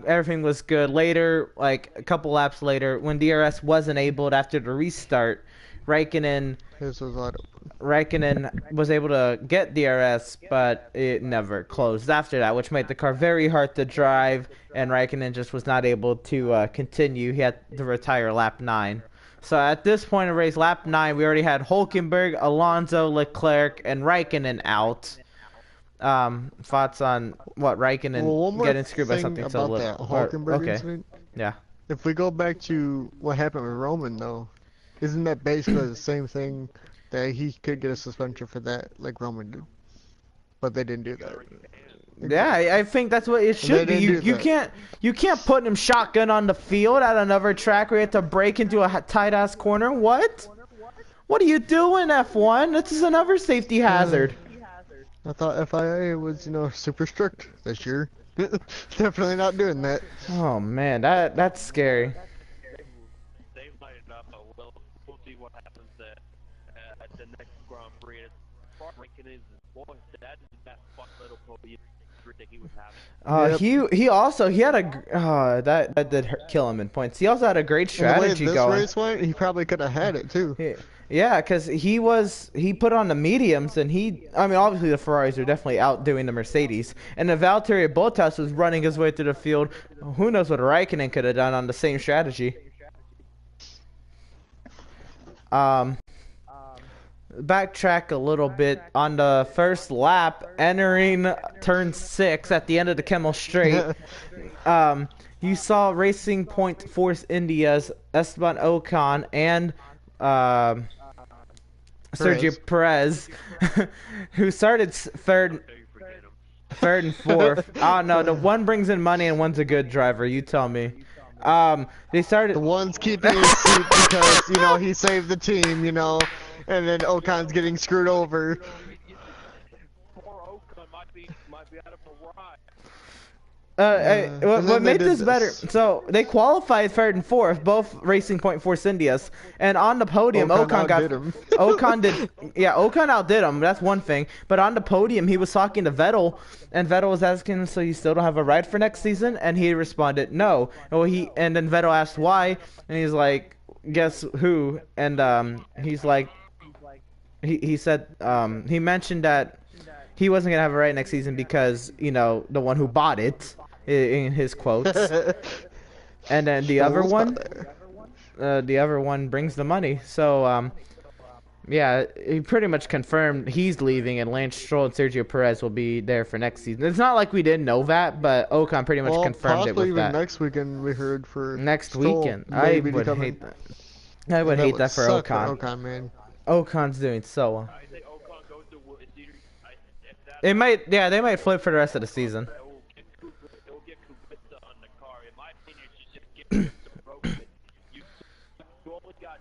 Everything was good. Later, a couple laps later, when DRS wasn't able after the restart, Räikkönen was able to get DRS, but it never closed after that, which made the car very hard to drive, and Räikkönen just was not able to continue. He had to retire lap 9. So at this point of race, lap 9, we already had Hülkenberg, Alonso, Leclerc, and Räikkönen out. Thoughts on what Räikkönen getting screwed by something so little? That Hülkenberg incident? Yeah. If we go back to what happened with Roman, though, isn't that basically the same thing that he could get a suspension for that, like Roman did? But they didn't do that. Yeah, I think that's what it should be. You can't put him shotgun on the field at another track where you have to break into a tight ass corner. What? What are you doing, F1? This is another safety hazard. I thought FIA was, super strict this year. Definitely not doing that. Oh man, that's scary. They might not, but we'll see what happens at the next Grand Prix. As far as Räikkönen's points, that is the best fun little podium that he was having. He also had a that did kill him in points. He also had a great strategy the way going. this race went, he probably could have had it too. Yeah, because he put on the mediums, and obviously the Ferraris are definitely outdoing the Mercedes, and the Valtteri Bottas was running his way through the field. Who knows what Raikkonen could have done on the same strategy? Backtrack a little bit on the first lap, entering turn 6 at the end of the Kemmel Straight. You saw Racing Point Force India's Esteban Ocon and Sergio Perez, who started third and fourth. Oh no, the one brings in money and one's a good driver. You tell me. They started. The one's keeping his seat because he saved the team, and then Ocon's getting screwed over. Poor Ocon might be out of a ride. What made this better? So they qualified third and fourth, both Racing Point Force Indias, and on the podium, Ocon outdid him. That's one thing. But on the podium, he was talking to Vettel, and Vettel was asking him, "So you still don't have a ride for next season?" And he responded, "No." And then Vettel asked why, and he's like, "Guess who?" And he's like, he said, he mentioned that he wasn't gonna have a ride next season because the one who bought it. In his quotes, and then the other one brings the money. So, yeah, he pretty much confirmed he's leaving, and Lance Stroll and Sergio Perez will be there for next season. It's not like we didn't know that, but Ocon pretty much confirmed it with even that. Next weekend we heard for next Stroll weekend. I would hate that. I would hate that for Ocon. Ocon, man. Ocon's doing so well. I think Ocon goes to They might flip for the rest of the season. It'll get Kubica on the car. In my opinion, you should just give him some rope. You only got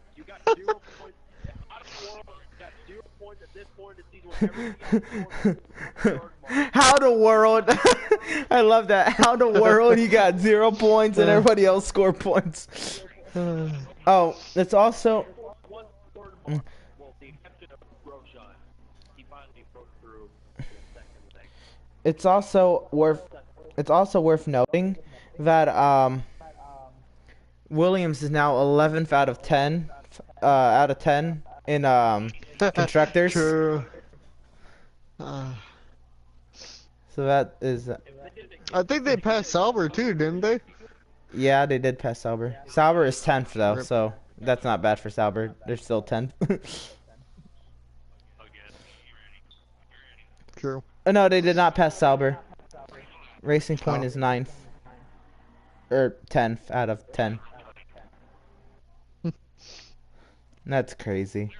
0 points. Out of the world, you got 0 points at this point in the season. How the world? I love that. How the world? You got 0 points and everybody else scored points. Oh, it's also. One third mark. Well, the exception of Grosjean, he finally broke through the second leg. It's also worth noting that Williams is now 11th out of 10 in constructors. True. So that is I think they passed Sauber too, didn't they? yeah, they did pass Sauber. Sauber is 10th though, Rip. so that's not bad for Sauber. They're still 10th. True. Oh, no, they did not pass Sauber. Racing Point is 9th. Or 10th out of 10. That's crazy.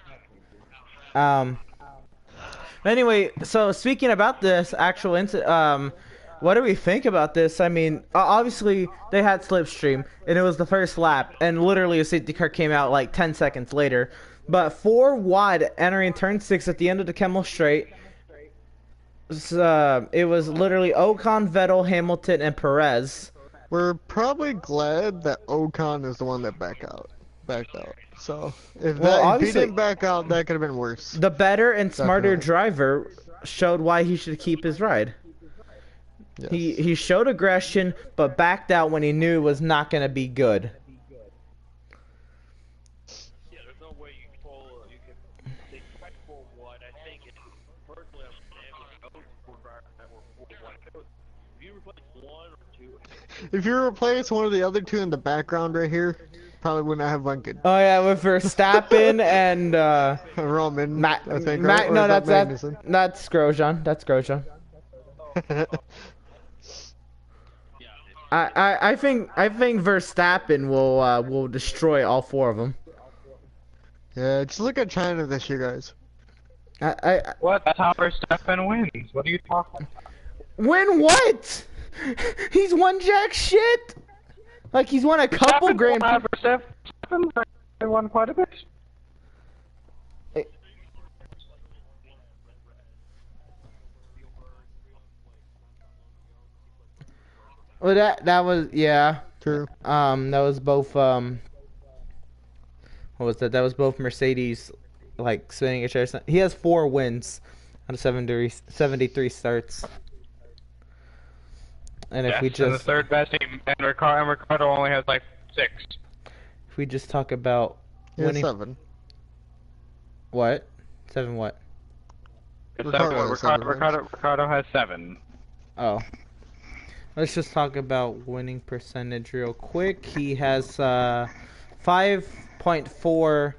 Anyway, so speaking about this actual incident, what do we think about this? I mean, obviously they had slipstream, and it was the first lap, and literally a safety car came out like 10 seconds later. But 4 wide entering turn 6 at the end of the Kemmel Straight. It was literally Ocon, Vettel, Hamilton, and Perez. We're probably glad that Ocon is the one that backed out. So if he obviously, didn't back out, that could have been worse. the better and smarter Definitely. driver showed why he should keep his ride. Yes. He showed aggression, but backed out when he knew it was not going to be good. Yeah, there's no way you can they expect 4-1. I think it, personally, I'm saying those 4 drivers that were 4-1. If you replace 1 or 2, If you replace one of the other two in the background right here, probably wouldn't have one good. Oh yeah, with Verstappen and Roman, Matt. I think. Matt, or no, is that that's Magnussen? that's Grosjean. That's Grosjean. I think Verstappen will destroy all 4 of them. Yeah, just look at China this year, guys. What? That's how Verstappen wins. What are you talking about? Win what? He's won jack shit. Like he's won a couple Grand Prix. Verstappen won quite a bit. Well, that was yeah. True. That was both what was that? That was both Mercedes, like spinning a chair. He has 4 wins out of 73 starts. And if Yeah, we and the just third best team, and Ricardo only has like 6. if we just talk about He has winning 7. what 7 what? Ricardo has 7 wins. Ricardo has 7. Oh. Let's just talk about winning percentage real quick. He has 5.4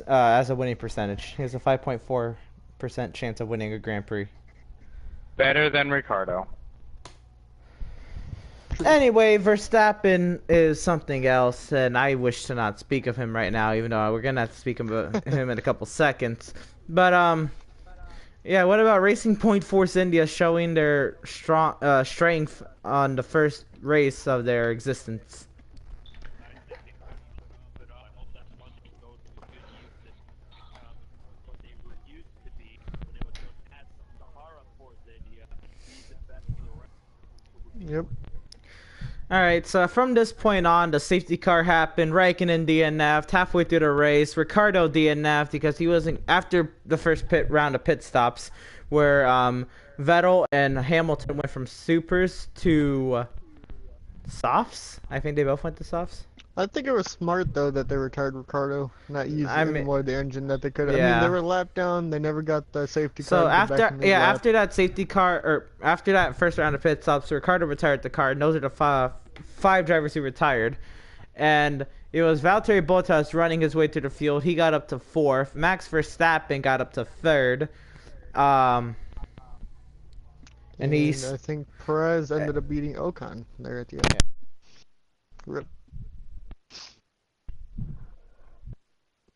as a winning percentage. He has a 5.4% chance of winning a Grand Prix. Better than Ricardo. Anyway, Verstappen is something else, and I wish to not speak of him right now, even though we're gonna have to speak about him in a couple seconds. But yeah. What about Racing Point Force India showing their strength on the first race of their existence? but I hope that's one of those good uses. What they were used to be when it was known as Sahara Force India. He's the best for the rest. Yep. Alright, so from this point on, the safety car happened. Raikkonen DNF'd halfway through the race. Ricardo DNF'd because he wasn't after the first round of pit stops, where Vettel and Hamilton went from supers to softs. I think they both went to softs. I think it was smart though that they retired Ricardo, not using any more of the engine that they could. I Yeah. mean, they were lapped down. They never got the safety car. So to back after in the lap. after that safety car or after that first round of pit stops, Ricardo retired the car. And those are the 5 drivers who retired, and it was Valtteri Bottas running his way through the field. He got up to 4th. Max Verstappen got up to 3rd. And I think Perez ended up beating Ocon there at the end. Rip.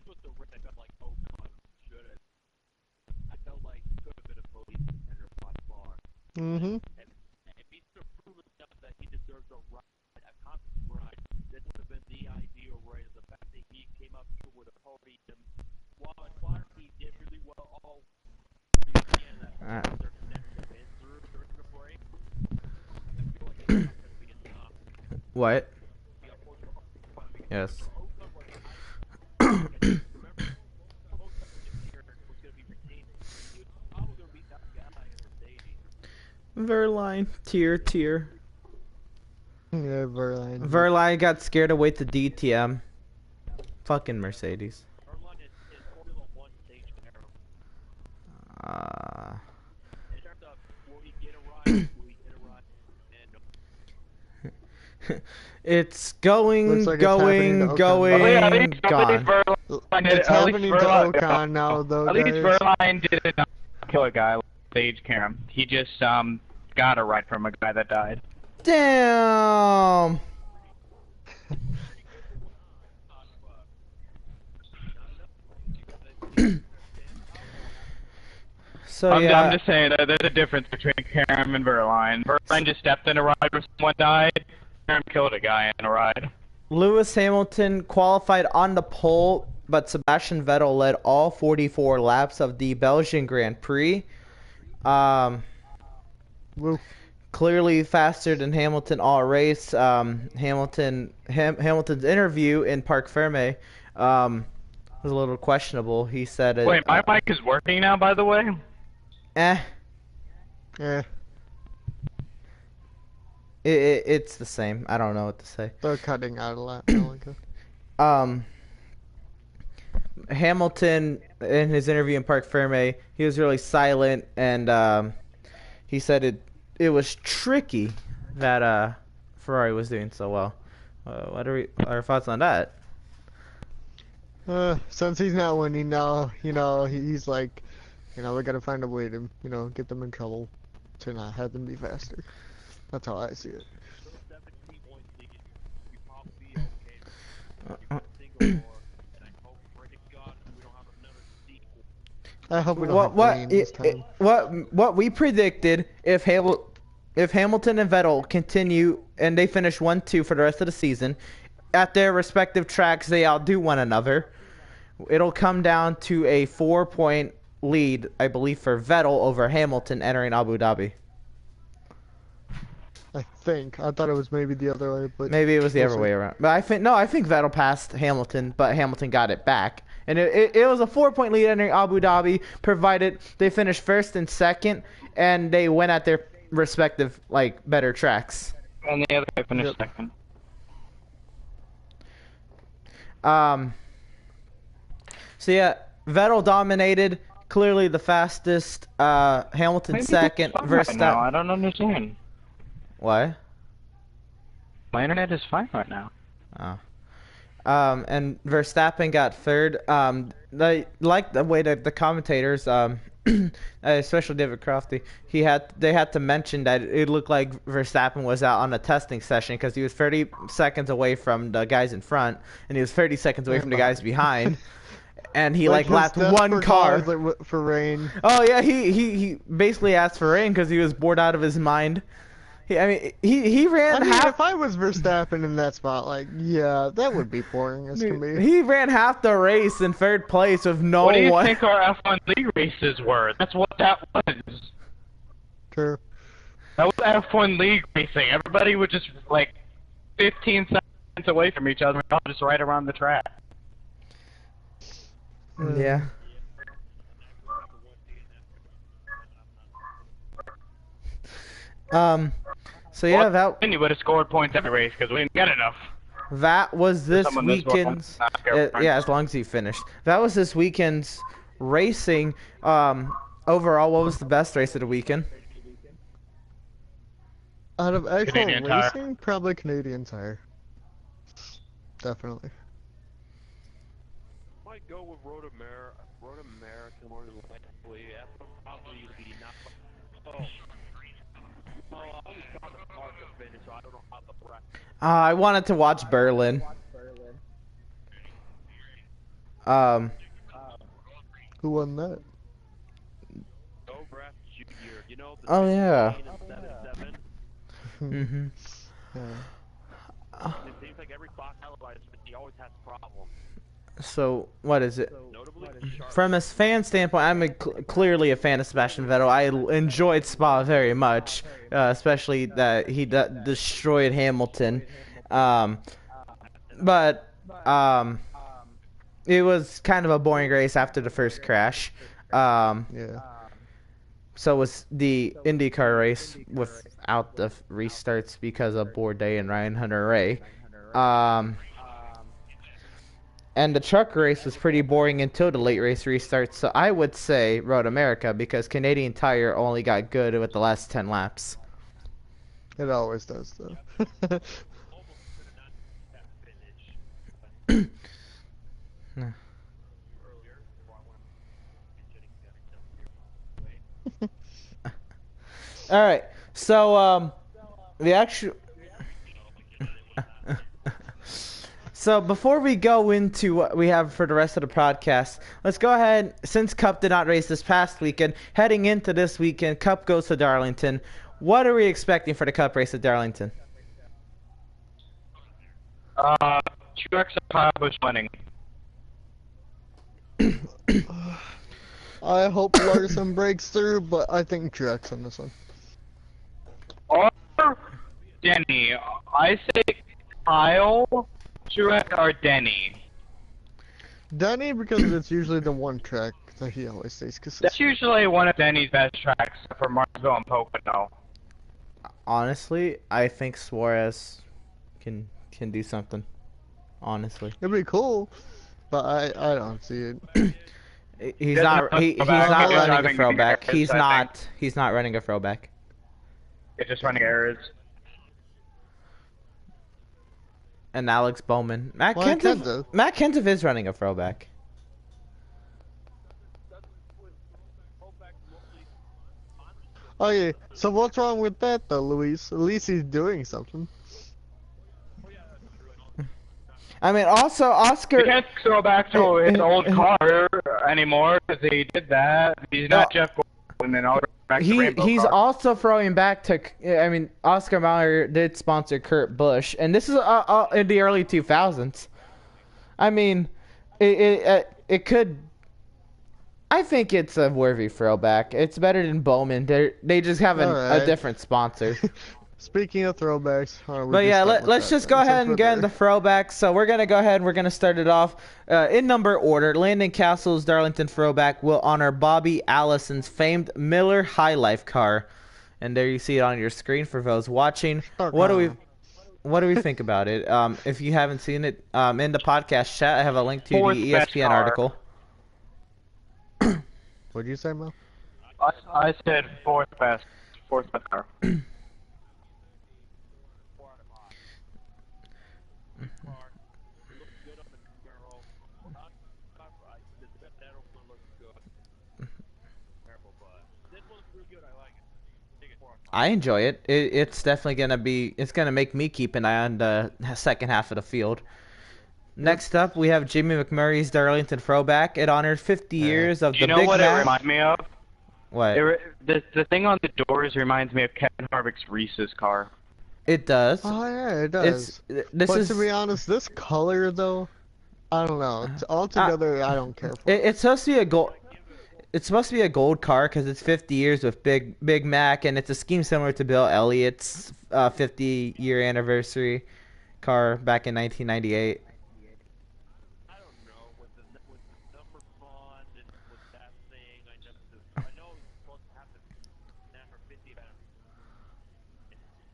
Was the race I felt like Ocon should have. I felt like he could have been a police contender by far. Mm-hmm. And if he could have proven enough that he deserves a ride, a constant ride, this would have been the ideal race. The fact that he came up here with a podium, while in quality he did really well all weekend, that circumstance to win through during the break. I feel like it's not going to be enough. what? Yes. Yes. Verline, tier. Yeah, Verlaine. Verline got scared away to DTM. Fucking Mercedes. It's going, Looks like it's happening to Ocon. going, gone. It's happening to Ocon now, though, At least guys. Verline did not kill a guy with stage cam. He just got a ride from a guy that died. Damn. So I'm yeah, just saying that there's a difference between Karam and Verline. Verline just stepped in a ride where someone died. Karam killed a guy in a ride. Lewis Hamilton qualified on the pole, but Sebastian Vettel led all 44 laps of the Belgian Grand Prix. Woo. Clearly faster than Hamilton all race. Hamilton's interview in Parc Ferme was a little questionable. He said, Wait, my mic is working now, by the way? Yeah. It's the same. I don't know what to say. They're cutting out a lot. now, like Hamilton, in his interview in Parc Ferme, he was really silent, and he said it was tricky that Ferrari was doing so well. What are our thoughts on that? Since he's not winning now, he's like, we gotta find a way to, get them in trouble to not have them be faster. That's how I see it. I hope we don't have rain this time. What we predicted, if Hamilton and Vettel continue and they finish 1-2 for the rest of the season, at their respective tracks they outdo one another. It'll come down to a 4-point lead, I believe, for Vettel over Hamilton entering Abu Dhabi. I thought it was maybe the other way, but Maybe it was the other way around. But I think Vettel passed Hamilton, but Hamilton got it back. And it was a 4-point lead entering Abu Dhabi, provided they finished first and second, and they went at their respective better tracks. And the other guy finished second. So yeah, Vettel dominated, clearly the fastest. Hamilton Maybe second. it's fine right now. Verstappen. I don't understand. What? My internet is fine right now. Oh. And Verstappen got third. They like the way that the commentators, especially David Crofty, they had to mention that it looked like Verstappen was out on a testing session because he was 30 seconds away from the guys in front, and he was 30 seconds away from the guys behind. And he lapped one car. For rain. Oh yeah, he basically asked for rain because he was bored out of his mind. He ran half. If I was Verstappen in that spot, yeah, that would be boring as can be. He ran half the race in third place with no one. What do you think our F1 League races were? That's what that was. True. That was F1 League racing. Everybody was just 15 seconds away from each other, just right around the track. Yeah. So yeah, Then you would have scored points every race because we didn't get enough. that was this Someone weekend's. Yeah, as long as he finished. That was this weekend's racing. Overall, what was the best race of the weekend? Out of actual Canadian Tire. racing, probably Canadian Tire. Definitely. Might go with Road America more than likely. Probably be not. I was trying to park the finish, so I don't know how the rest. I wanted to watch Berlin. Who won that? You know, the Oh yeah. 7. Mhm. Yeah. It seems like every Fox televised, but he always has problems. So what is it? Notably, From a fan standpoint, I'm clearly a fan of Sebastian Vettel. I enjoyed Spa very much, especially that he destroyed Hamilton. But um, it was kind of a boring race after the first crash. Yeah. So was the IndyCar race without the restarts because of Bourdais and Ryan Hunter-Ray. And the truck race was pretty boring until the late race restarts. So I would say Road America because Canadian Tire only got good with the last 10 laps. It always does, though. All right. So the actual So before we go into what we have for the rest of the podcast, let's go ahead. Since Cup did not race this past weekend, heading into this weekend, Cup goes to Darlington. What are we expecting for the Cup race at Darlington? Truex and Kyle Busch winning. I hope Larson breaks through, but I think Truex on this one. Or Denny. I say Kyle, Truex, or Denny. Denny, because it's usually the one track that he always stays consistent. That's usually one of Denny's best tracks for Martinsville and Pocono. Honestly, I think Suarez can do something. Honestly, It'd be cool, but I don't see it. he's not running a throwback. He's not running a throwback. It's just running errors. And Alex Bowman, Matt Well, Kenseth is running a throwback. Okay, so what's wrong with that though, Luis? At least he's doing something. I mean, also Oscar. He can't throw back to his old car anymore because he did that. He's not Jeff Gordon and all back to Rainbow He's car. also throwing back to. I mean, Oscar Mayer did sponsor Kurt Busch, and this is in the early 2000s. I mean, it could. I think it's a worthy throwback. It's better than Bowman. They just have a different sponsor. Speaking of throwbacks, But yeah, let's just go ahead and get into throwbacks. So we're gonna go ahead and we're gonna start it off in number order. Landon Castle's Darlington throwback will honor Bobby Allison's famed Miller High Life car, and there you see it on your screen for those watching. What do we think about it? If you haven't seen it, in the podcast chat, I have a link to the ESPN article. What'd you say, Mel? I said fourth best car. I enjoy it. It's definitely gonna make me keep an eye on the second half of the field. Next up, we have Jimmy McMurray's Darlington throwback. It honors 50 years of the Big Mac. You know what it reminds me of? What? The thing on the doors reminds me of Kevin Harvick's Reese's car. It does. Oh yeah, it does. To be honest, this color though, I don't know. Altogether, I don't care for it. It's supposed to be a gold. It's supposed to be a gold car because it's 50 years with Big Mac, and it's a scheme similar to Bill Elliott's 50-year anniversary car back in 1998. I don't know with the number font and with that thing. I know it's supposed to happen number 50. But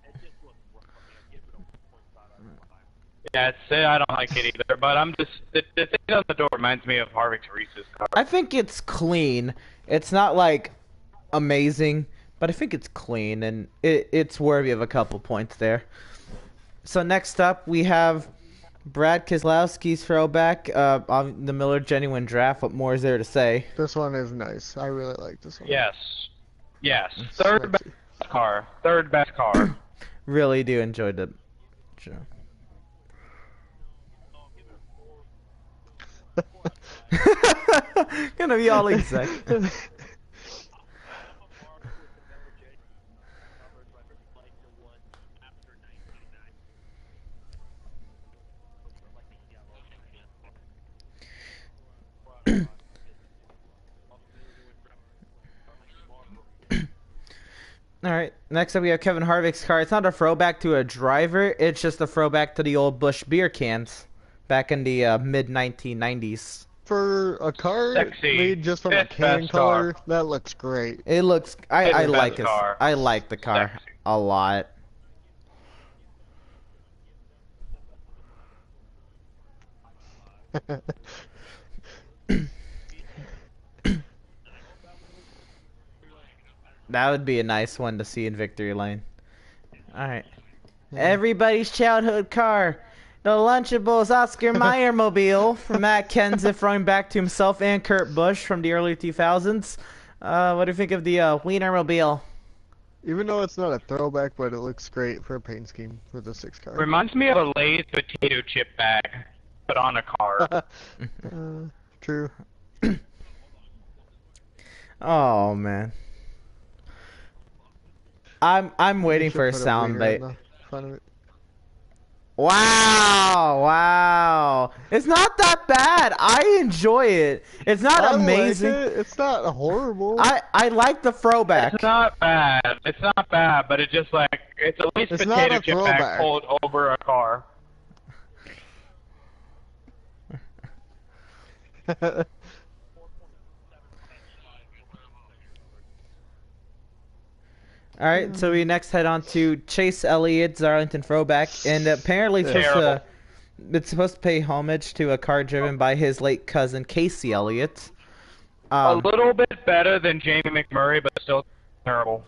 it just looks rough. I mean, I give it a 1.5 out of 5. Yeah, I don't like it either. But I'm just the thing on the door reminds me of Harvick's Reese's car. I think it's clean. It's not like amazing, but I think it's clean, and it's worthy of a couple points there. So next up, we have Brad Keselowski's throwback on the Miller Genuine Draft. What more is there to say? This one is nice. I really like this one. Yes. Third best car. Really do enjoy the. Gonna be all exact. All right. Next up, we have Kevin Harvick's car. It's not a throwback to a driver. It's just a throwback to the old Busch beer cans back in the mid 1990s. For a car Sexy. made just from a Fifth can best color, car. that looks great. It looks. I Fifth like best it. car. I like the car Sexy. a lot. That would be a nice one to see in Victory Lane. Alright. Everybody's childhood car. The Lunchables Oscar Mayer mobile from Matt Kenseth throwing back to himself and Kurt Busch from the early 2000s. What do you think of the Wienermobile? Even though it's not a throwback, but it looks great for a paint scheme for the 6 car. Reminds me of a Lay's potato chip bag put on a car. True. Oh man. I'm waiting for a Put sound wiener in bite. the front of it. Wow, wow. It's not that bad. I enjoy it. It's not I amazing. like it. It's not horrible. I like the throwback. It's not bad. It's not bad, but it's just like it's a Lay's It's not potato a chip throwback. bag pulled over a car. All right, so we next head on to Chase Elliott's Arlington throwback, and apparently Terrible. it's supposed to pay homage to a car driven by his late cousin Casey Elliott. A little bit better than Jamie McMurray, but still terrible.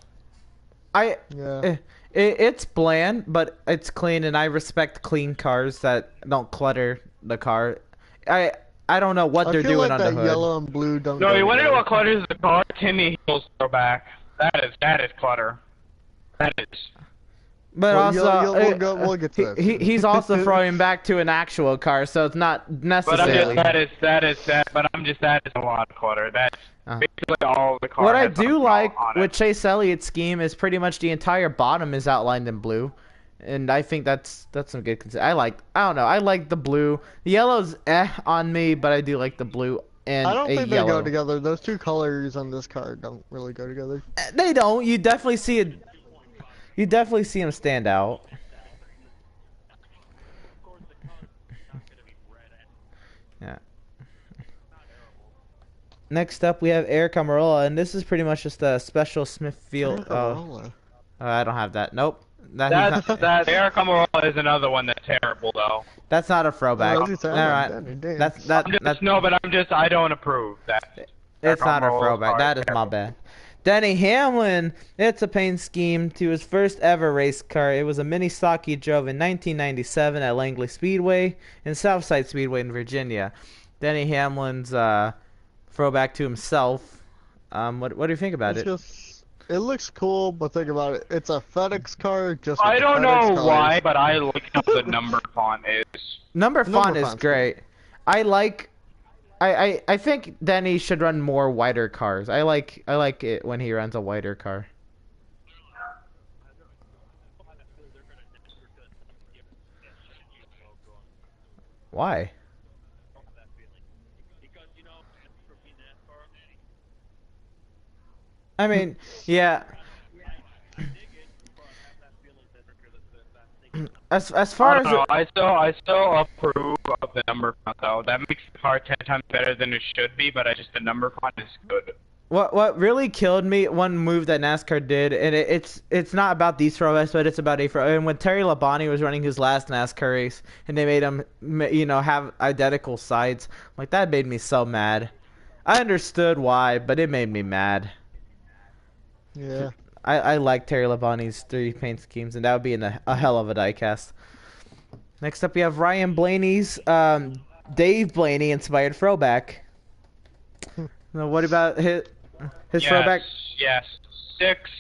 Yeah. It's bland, but it's clean, and I respect clean cars that don't clutter the car. I don't know what I they're feel doing like on the that hood. yellow and blue don't No, go you want to know together. what clutters the car? Timmy Hill's throwback. That is clutter. That is. But Well, also, we'll get to that. he's also throwing back to an actual car, so it's not But necessarily. that is a lot of clutter. That's basically all the car. What I has do on like it. with Chase Elliott's scheme is pretty much the entire bottom is outlined in blue, and I think that's some good. I don't know. I like the blue. The yellow's on me, but I do like the blue and I don't a think they yellow. go together. Those two colors on this car don't really go together. They don't. You definitely see it. You definitely see them stand out. Yeah. Next up, we have Eric Amarola, and this is pretty much just a special Smithfield. Corolla. I don't have that. Nope. That Eric Amarola is another one that's terrible though. that's not a throwback. Oh, that's All right. right. Damn. That's I don't approve that. It's not a Amarola throwback. car That is my bad. Denny Hamlin, it's a paint scheme to his first ever race car. It was a mini stock he drove in 1997 at Langley Speedway and Southside Speedway in Virginia. Denny Hamlin's throwback to himself. What do you think about it? It looks cool, but think about it. It's a FedEx car. Just I with don't FedEx know colors. why, but I like how the number font is. Number font is font's great. I think Denny should run more wider cars. I like it when he runs a wider car. Why? I mean, yeah. As far I as don't know. I still approve of the number font though. That makes the car 10 times better than it should be, but the number font is good. what really killed me, one move that NASCAR did, and it's not about these throwbacks, but it's about and when Terry Labonte was running his last NASCAR race, and they made him, have identical sides, like that made me so mad. I understood why, but it made me mad. Yeah. I like Terry Labonte's 3 paint schemes, and that would be a hell of a diecast. Next up, we have Ryan Blaney's Dave Blaney inspired throwback. Now, what about his throwback? Yes. Six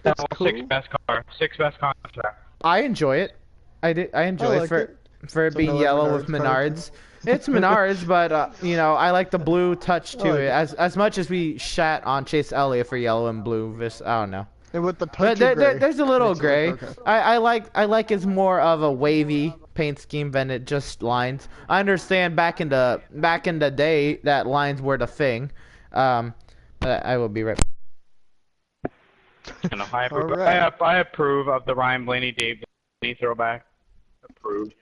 best car. 6 best contract. I enjoy it. I enjoy like it for it being another yellow with Menards car, Menards. It's Menards, but I like the blue touch to like it. As much as we shat on Chase Elliott for yellow and blue, I don't know. And with the But touch of gray. there's a little makes it gray. look okay. I like it's more of a wavy paint scheme than it just lines. I understand back in the day that lines were the thing. But I will be right. I approve. Alright. I approve of the Ryan Blaney Dave Blaney throwback. Approved.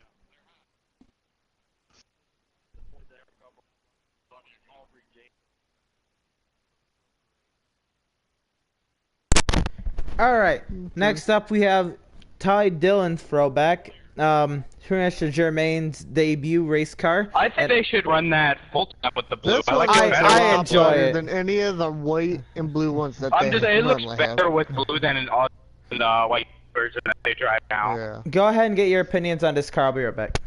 All right. Next up, we have Ty Dillon throwback. Pretty much the Germain's debut race car. I think they should run that full time with the blue. This I like one it looks better. I a lot enjoy better it. than any of the white and blue ones that I'm they just saying, it looks normally better have. with blue than in all the white version that they drive now. Yeah. Go ahead and get your opinions on this car. I'll be right back.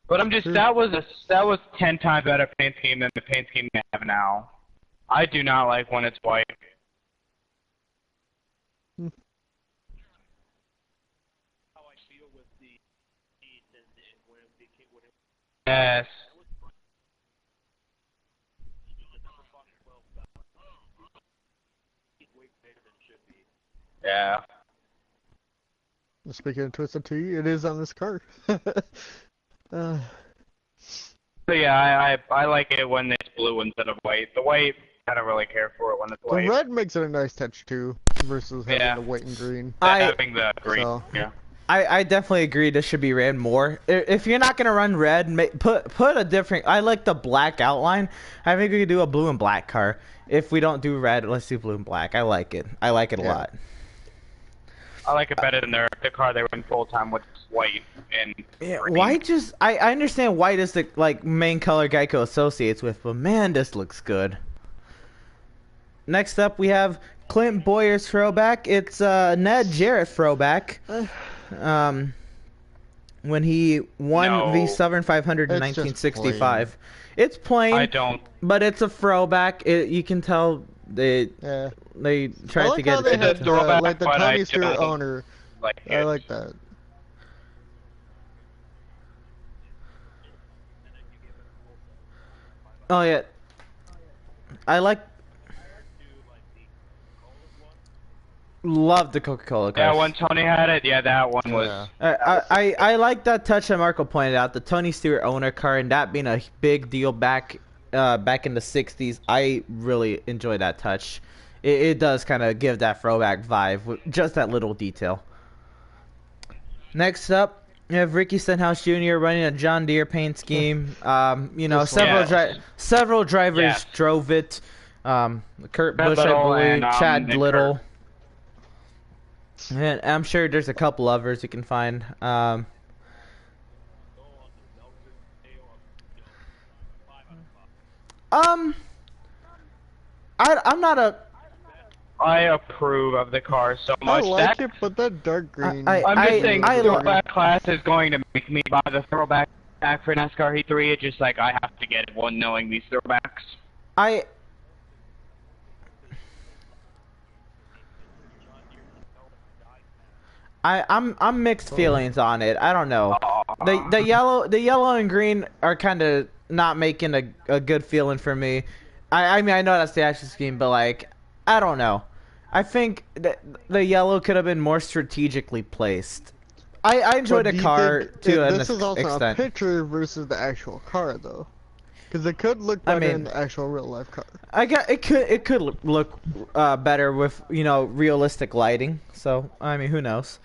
But I'm just that was 10 times better paint scheme than the paint scheme they have now. I do not like when it's white. Yes. Yeah. Speaking of Twisted Tea, it is on this car. So yeah, I like it when it's blue instead of white. The white, I don't really care for it when it's The white. red makes it a nice touch too, versus having Yeah. the white and green. Having the green. So- Yeah. I definitely agree this should be ran more. If you're not gonna run red, put a different. I like the black outline. I think we could do a blue and black car. If we don't do red, let's do blue and black. I like it. I like it a Yeah. lot. I like it better than the car they run full time with white and Yeah, green. white just. I understand white is the main color Geico associates with, but man, this looks good. Next up, we have Clint Boyer's throwback. It's Ned Jarrett throwback. When he won the No. Southern 500 in It's just 1965. It's plain, I don't. but it's a throwback. You can tell they Yeah. tried I like to get how they it. had throwback, like the but I Tony Stewart don't owner. Like I like that. Oh yeah, I love the Coca-Cola cars. Yeah, when Tony had it, yeah, that one was. Yeah. I like that touch that Marco pointed out, the Tony Stewart owner car, and that being a big deal back in the 60s. I really enjoy that touch. It does kind of give that throwback vibe with just that little detail. Next up, you have Ricky Stenhouse Jr. running a John Deere paint scheme. This Several one. several drivers Yes. drove it. Kurt Matt Busch, I Little believe, and, Chad Nick Little. And I'm sure there's a couple others you can find. I'm not a. I approve of the car so I much. like that, it, but that dark green. I'm just saying, I the like- throwback class is going to make me buy the throwback back for NASCAR Heat 3. It's just like I have to get one knowing these throwbacks. I'm mixed feelings on it. I don't know. The yellow and green are kind of not making a good feeling for me. I mean I know that's the action scheme, but like I don't know. I think that the yellow could have been more strategically placed. I enjoyed But the do you car think to an This is also extent. a picture versus the actual car, though, because it could look I better mean- in the actual real life car. It could look better with realistic lighting. So I mean who knows.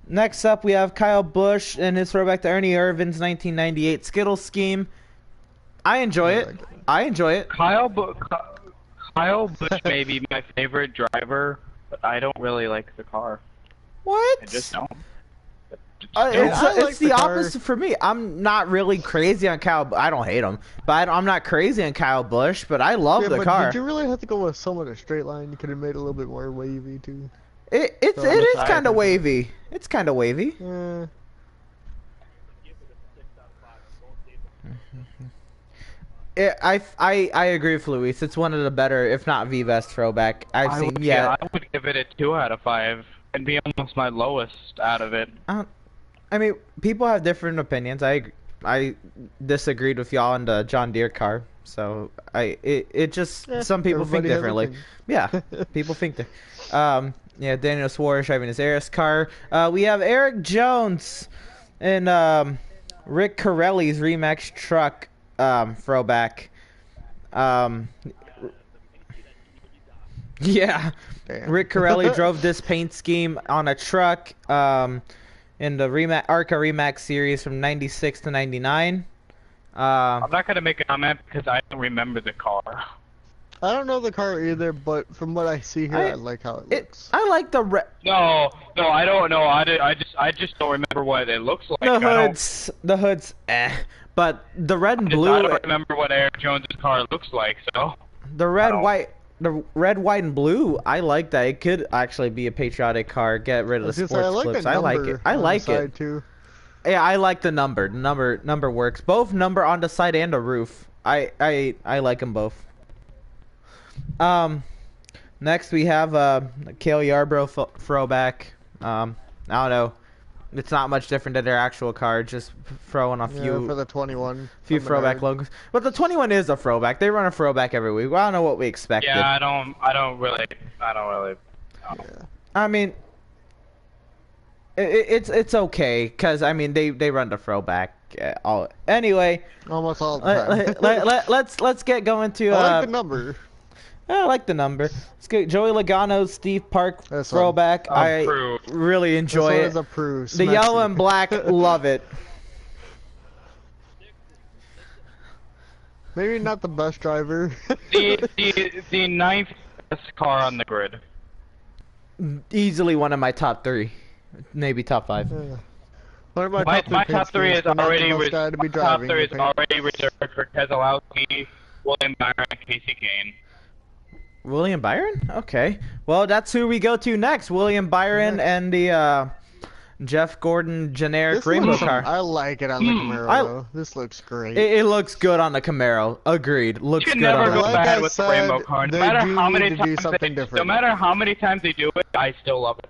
Next up we have Kyle Busch and his throwback to Ernie Irvin's 1998 Skittles scheme. I enjoy it. like it. I enjoy it. Kyle Busch may be my favorite driver, but I don't really like the car. What? I just don't. It's, I like it's the the car. opposite for me. I'm not really crazy on Kyle. I don't hate him, but I'm not crazy on Kyle Busch. But I love Yeah, the but car. did you really have to go with somewhat a straight line? You could have made it a little bit more wavy too. It So I'm is excited. kind of wavy. It's kind of wavy. I agree with Luis. It's one of the better, if not the best throwback I've I seen would, yet. yeah, I would give it a 2 out of 5 and be almost my lowest out of it. I mean, people have different opinions. I disagreed with y'all on the John Deere car, so it just some people think everybody has differently. opinions. Yeah, people think that. Yeah, Daniel Suarez driving his Aris car. We have Eric Jones and Rick Corelli's Remax truck throwback. Yeah. Damn. Rick Corelli drove this paint scheme on a truck in the ARCA Remax series from 96 to 99. I'm not gonna make a comment because I don't remember the car. I don't know the car either, but from what I see here, I like how it looks. I like the red. No, I don't know. I just don't remember what it looks like. The hood's but the red and blue. I don't remember what Eric Jones' car looks like, so. The red, white, and blue. I like that. It could actually be a patriotic car. Get rid of the sports clips. I like it. I like it. Too. Yeah, I like the number. Number works. Both number on the side and the roof. I like them both. Next we have Cale Yarborough throwback. I don't know. It's not much different than their actual car, just throwing a few for the 21. Few throwback logos. But the 21 is a throwback. They run a throwback every week. Well, I don't know what we expected. Yeah, I don't really. Yeah. I mean, it's okay because I mean they run the throwback anyway. Almost all the time. Let's get going to. I like the number. I like the number. Let's get Joey Logano's Steve Park throwback. I really enjoy it. The yellow and black, love it. Maybe not the best driver. the ninth best car on the grid. Easily one of my top 3, maybe top 5. Yeah. My top three is already reserved for Keselowski, William Byron, and Casey Kane. William Byron? Okay. Well, that's who we go to next. William Byron and the Jeff Gordon generic rainbow car. I like it on the Camaro. This looks great. It looks good on the Camaro. Agreed. Looks good on the Camaro. You can never go bad with the rainbow car. No matter how many times they do it, I still love it.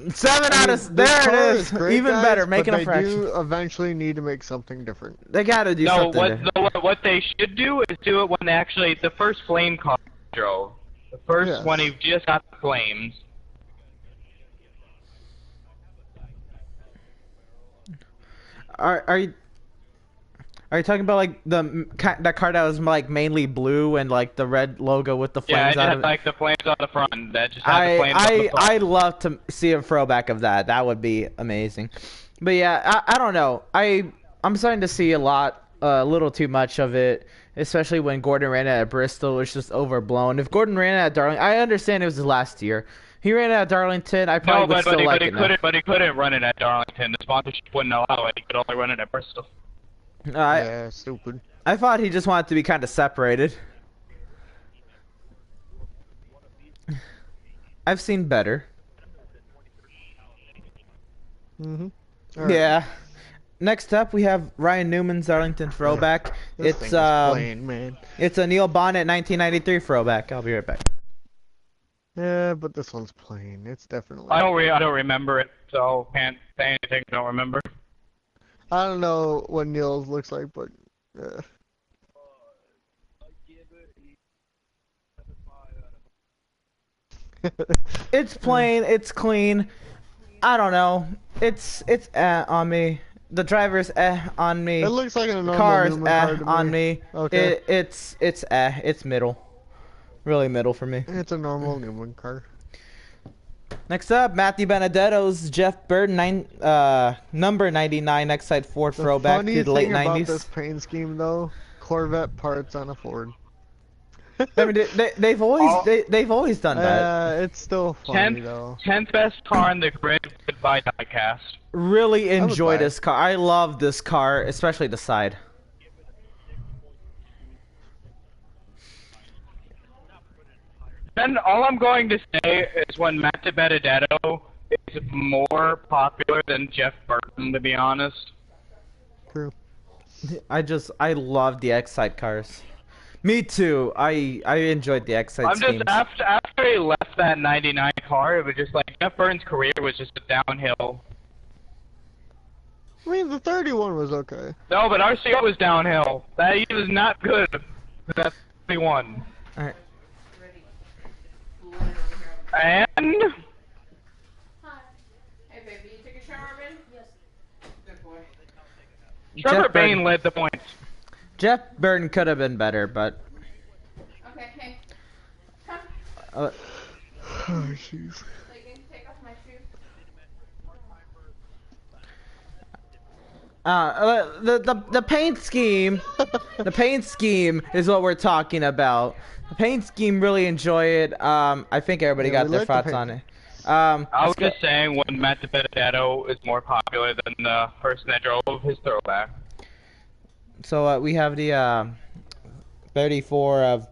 7 out of there it is. Great, even guys, better, making a fraction. They do eventually need to make something different. They gotta do something. What they should do is do it when actually the first flame car drove. The first one, he just got the flames. Are you talking about like that car that was like mainly blue and like the red logo with the flames? Yeah, it had like the flames on the front. That just had the flames on the front. I'd love to see a throwback of that. That would be amazing. But yeah, I don't know. I'm starting to see a little too much of it, especially when Gordon ran it at Bristol. It was just overblown. If Gordon ran it at Darlington, I understand it was his last year. He ran it at Darlington. I probably would still like it now. But he couldn't run it at Darlington. The sponsorship wouldn't allow it. He could only run it at Bristol. Yeah, stupid. I thought he just wanted to be kind of separated. I've seen better. Right. Yeah. Next up, we have Ryan Newman's Arlington throwback. It's plain, man. It's a Neil Bonnet 1993 throwback. I'll be right back. Yeah, but this one's plain. It's definitely. I don't remember it, so can't say anything. Don't remember. I don't know what Neil's looks like, but it's plain, it's clean. I don't know. It's on me. The driver's on me. It looks like a normal car's car to on me. Okay. It's middle. Really middle for me. It's a normal Newman car. Next up, Matthew Benedetto's Jeff Burton number 99 Excite Ford throwback to the late 90s. The funny thing about this paint scheme, though, Corvette parts on a Ford. I mean, they've always done that. It's still funny though. 10th best car on the grid. Goodbye diecast. Really enjoy this car. I love this car, especially the side. Then all I'm going to say is when Matt Benedetto is more popular than Jeff Burton, to be honest. True. I love the Excite cars. Me too. I enjoyed the Excite schemes. After he left that 99 car, it was just like Jeff Burton's career was just a downhill. I mean, the 31 was okay. No, but RCO was downhill. He was not good. That 31. All right. And Hi. Hey, baby, you take a shower, man? Yes. Good boy. Trevor Bayne led the points. Jeff Burton could have been better, but Uh, Oh, jeez. So you can take off my shoe. the paint scheme, the paint scheme is what we're talking about. The paint scheme, really enjoy it. I think everybody Yeah, got we their like the thoughts paint. on it. I was let's go- just saying when Matt DiBenedetto is more popular than the person that drove his throwback. So we have the 34 of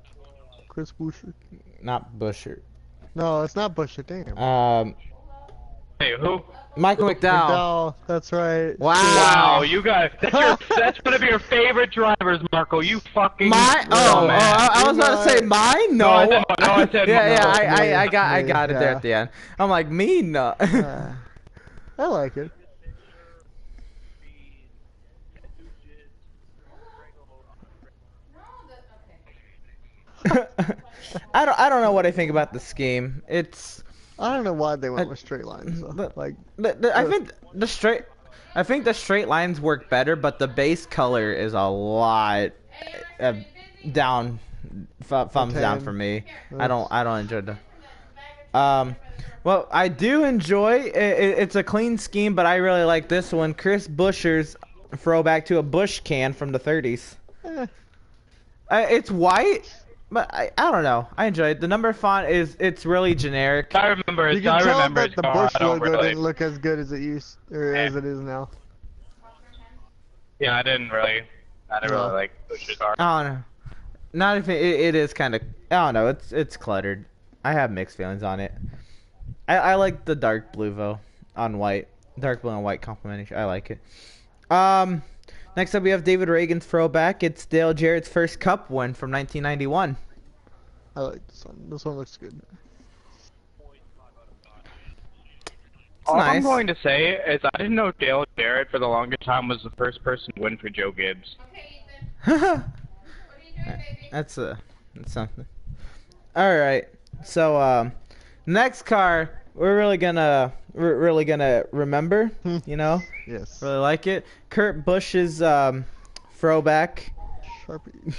Chris Boucher. not Busher. No, it's not Boucher. Damn. Hey, who? Michael McDowell. McDowell, that's right. Wow, you guys, that's one of your favorite drivers, Marco. You fucking. My man. I was about to say mine. No, I said yeah, no. I got it there at the end. I'm like me, no. I like it. No, okay. I don't know what I think about the scheme. It's I don't know why they went with straight lines. Though. the- Like, I think the straight lines work better, but the base color is a lot down, thumbs down Okay. for me. I don't enjoy the. Well, I do enjoy it's a clean scheme, but I really like this one. Chris Buescher's throwback to a Busch can from the 30s. eh, It's white, but I don't know. I enjoy it. The number font it's really generic. I remember. you I can tell remember that his the car. Bush I don't logo really. didn't look as good as it used or as it is now. Yeah, I didn't really No. like Bush's car. I don't know. Not if it is kind of. I don't know. It's cluttered. I have mixed feelings on it. I like the dark blue though on white. Dark blue and white complementation. I like it. Next up we have David Reagan's throwback. It's Dale Jarrett's first Cup win from 1991. I like this one. This one looks good. All nice. I'm going to say is I didn't know Dale Jarrett for the longest time was the first person to win for Joe Gibbs. Okay, Ethan. What are you doing, baby? that's something. All right. So next car we're really gonna remember. You know, Yes. really like it. Kurt Busch's throwback. Sharpie.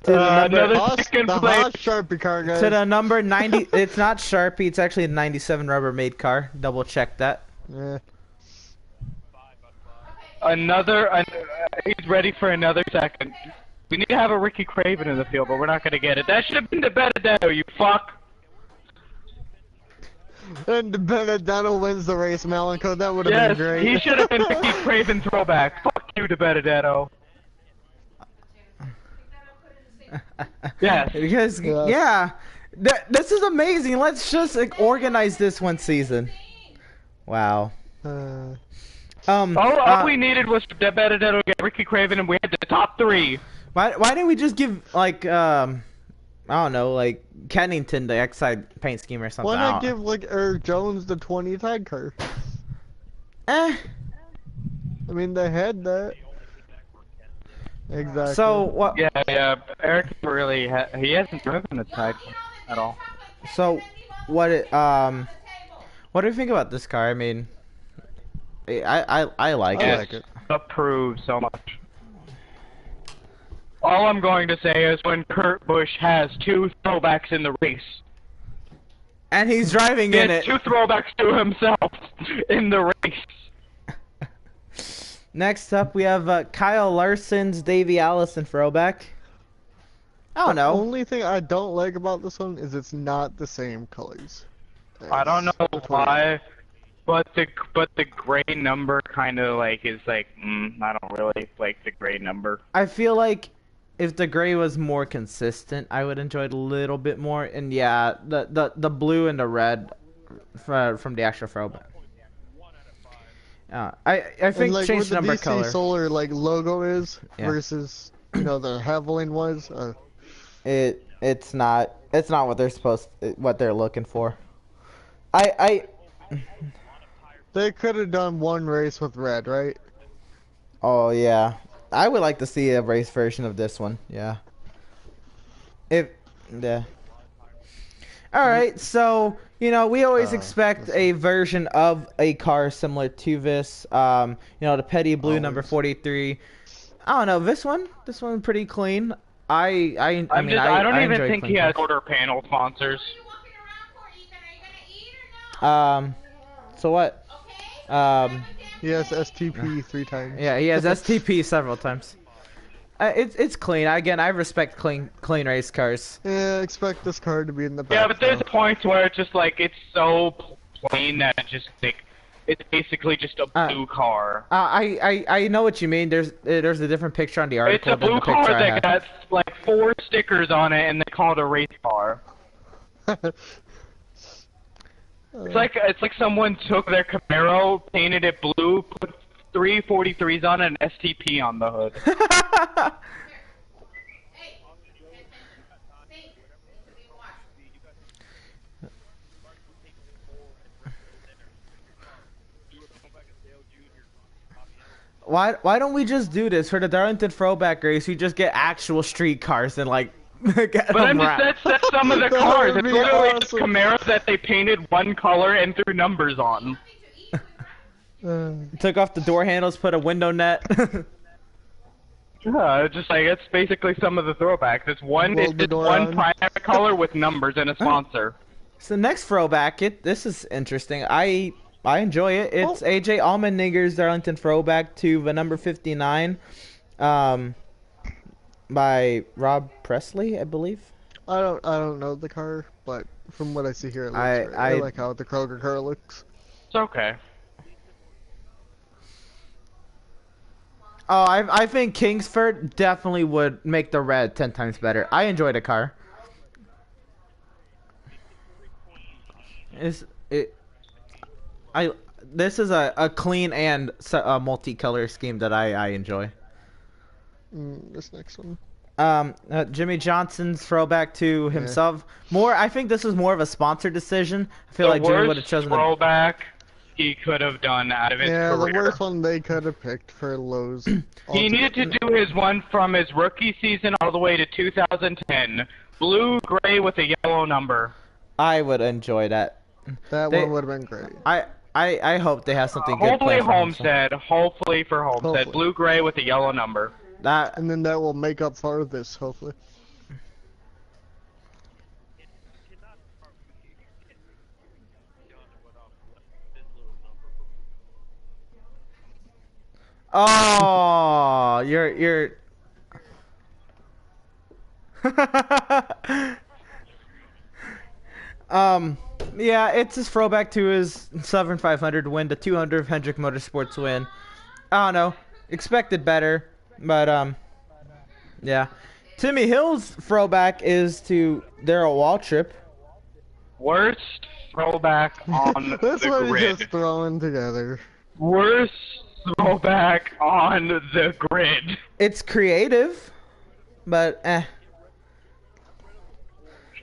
To the number, another Haas, second the place. Haas Sharpie car, guys. to the number 90. It's not Sharpie. It's actually a 97 Rubbermaid car. Double check that. Yeah. He's ready for another second. We need to have a Ricky Craven in the field, but we're not going to get it. That should have been Benedetto, you fuck. And Benedetto wins the race, Malenko. That would have Yes, been great. he should have been Ricky Craven throwback. Fuck you to Benedetto. Yes. Because Yeah. yeah, this is amazing. Let's just like, organize this one season. Wow. All we needed was for Benedetto to get Ricky Craven, and we had the top three. Why didn't we just give like I don't know, like Kennington the X-side paint scheme or something? Why I not don't- give like Eric Jones the 20 tag car? Eh. I mean, they had that. Exactly. So what? Yeah. Eric really he hasn't driven a tag at all. So what? What do you think about this car? I mean, I like I it. like it. Approved so much. All I'm going to say is when Kurt Busch has two throwbacks in the race, And he's driving he in has it. two throwbacks to himself in the race. Next up, we have Kyle Larson's Davey Allison throwback. I don't The know. only thing I don't like about this one is it's not the same colors. I don't know why, but the gray number kind of like is like I don't really like the gray number. I feel like if the gray was more consistent, I would enjoy it a little bit more. And yeah, the blue and the red from the actual throwback. I think And like change what the the number DC color. Solar like logo is Yeah. versus the Haviland was. It's not what they're what they're looking for. They could have done one race with red, right? Oh yeah, I would like to see a race version of this one. Yeah. Yeah. All right, so we always expect a version of a car similar to this. The Petty Blue number Always. 43. I don't know, this one pretty clean. I mean, I don't even enjoy think clean he has cars. quarter panel sponsors. So what? He has STP 3 times. Yeah, he has STP several times. It's clean. Again, I respect clean race cars. Yeah, expect this car to be in the back. Yeah, but there's though. points where it's just like it's so plain that it's just like it's basically just a blue car. I know what you mean. There's a different picture on the It's article a than blue the picture car I that have. got like 4 stickers on it, and they call it a race car. It's like someone took their Camaro, painted it blue, put 343s on it, and STP on the hood. Why don't we just do this for the Darlington Throwback race? We just get actual street cars and like get But them that's some of the That cars. would It's be literally just awesome. Camaros that they painted one color and threw numbers on. Took off the door handles, put a window net. Yeah, just like it's basically some of the throwbacks. It's Roll the just door one on. primary color with numbers and a sponsor. So next throwback, this is interesting. I enjoy it. It's AJ Allmennigger's Darlington Throwback to the number 59, by Rob Presley, I believe. I don't know the car, but from what I see here, it looks great. I like how the Kroger car looks. It's okay. Oh, I think Kingsford definitely would make the red 10 times better. I enjoy the car. This is a clean and multicolor scheme that I enjoy. This next one. Jimmy Johnson's throwback to himself. I think this is more of a sponsor decision. I feel like Jimmy would have chosen the throwback he could have done out of his Yeah, career. the worst one they could have picked for Lowe's. He needed to do his one from his rookie season all the way to 2010. Blue, gray with a yellow number. I would enjoy that. That one would have been great. I hope they have something good. Hopefully planned for Homestead. Hopefully for Homestead. Hopefully. Blue, gray with a yellow number. That And then that will make up for this, hopefully. Oh, you're. Yeah, it's his throwback to his Southern 500 win, the 200 Hendrick Motorsports win. I don't know, expected better, but yeah. Timmy Hill's throwback is to Darrell Waltrip. Worst throwback on That's the what he's grid. just throwing together. Worst throwback on the grid. It's creative, but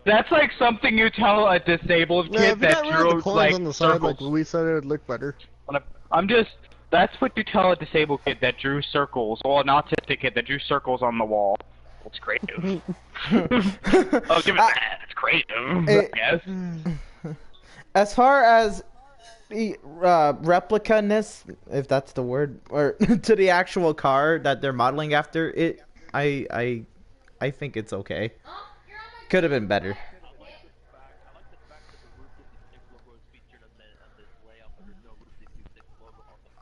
That's like something you tell a disabled Yeah, kid if you that got rid of drew the coins like on the side, like circles. we said, it would look better. That's what you tell a disabled kid that drew circles, or an autistic kid that drew circles on the wall. It's creative. I'll give it that. It's creative, I guess. As far as the replica-ness, if that's the word, or to the actual car that they're modeling after, I think it's okay. Could have been better.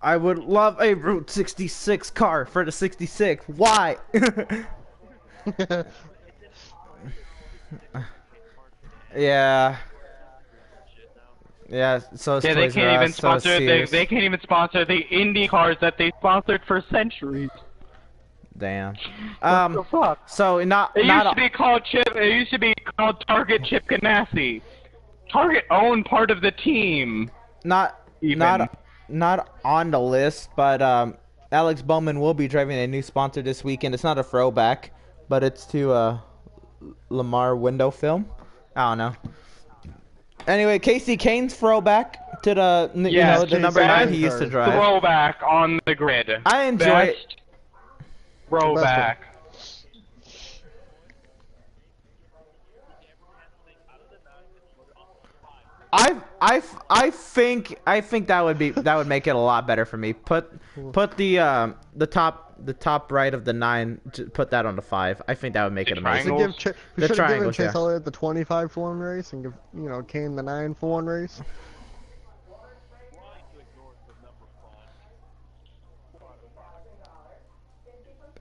I would love a Route 66 car for the 66. Why? Yeah. Yeah, so it's Yeah, they Toys can't R even Us, so sponsor. Sears. They can't even sponsor the Indy cars that they sponsored for centuries. Damn. What the fuck? So not It used to be called Chip. It used to be called Target Chip Ganassi. Target owned part of the team. not on the list, but Alex Bowman will be driving a new sponsor this weekend. It's not a throwback, but it's to Lamar window film. I don't know. Anyway, Casey Kane's throwback to the the number 9 he used to drive. Throwback on the grid. I enjoy it. Best throwback. I I think that would make it a lot better for me. Put the top right of the 9. Put that on the 5. I think that would make it amazing. We Triangles? should The have given triangles, Chase yeah. Elliott the 25 for one race and give Kane the 9 for one race.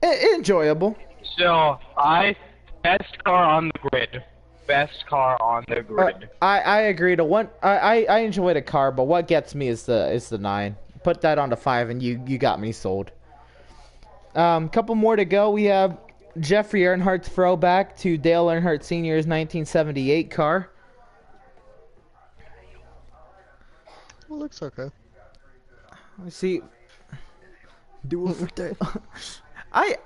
Enjoyable. So, best car on the grid. Best car on the grid. I agree. I enjoy the car, but what gets me is the 9. Put that on the 5, and you got me sold. Couple more to go. We have Jeffrey Earnhardt's throwback to Dale Earnhardt Sr.'s 1978 car. It looks okay. Let's see. Do it for Dale. I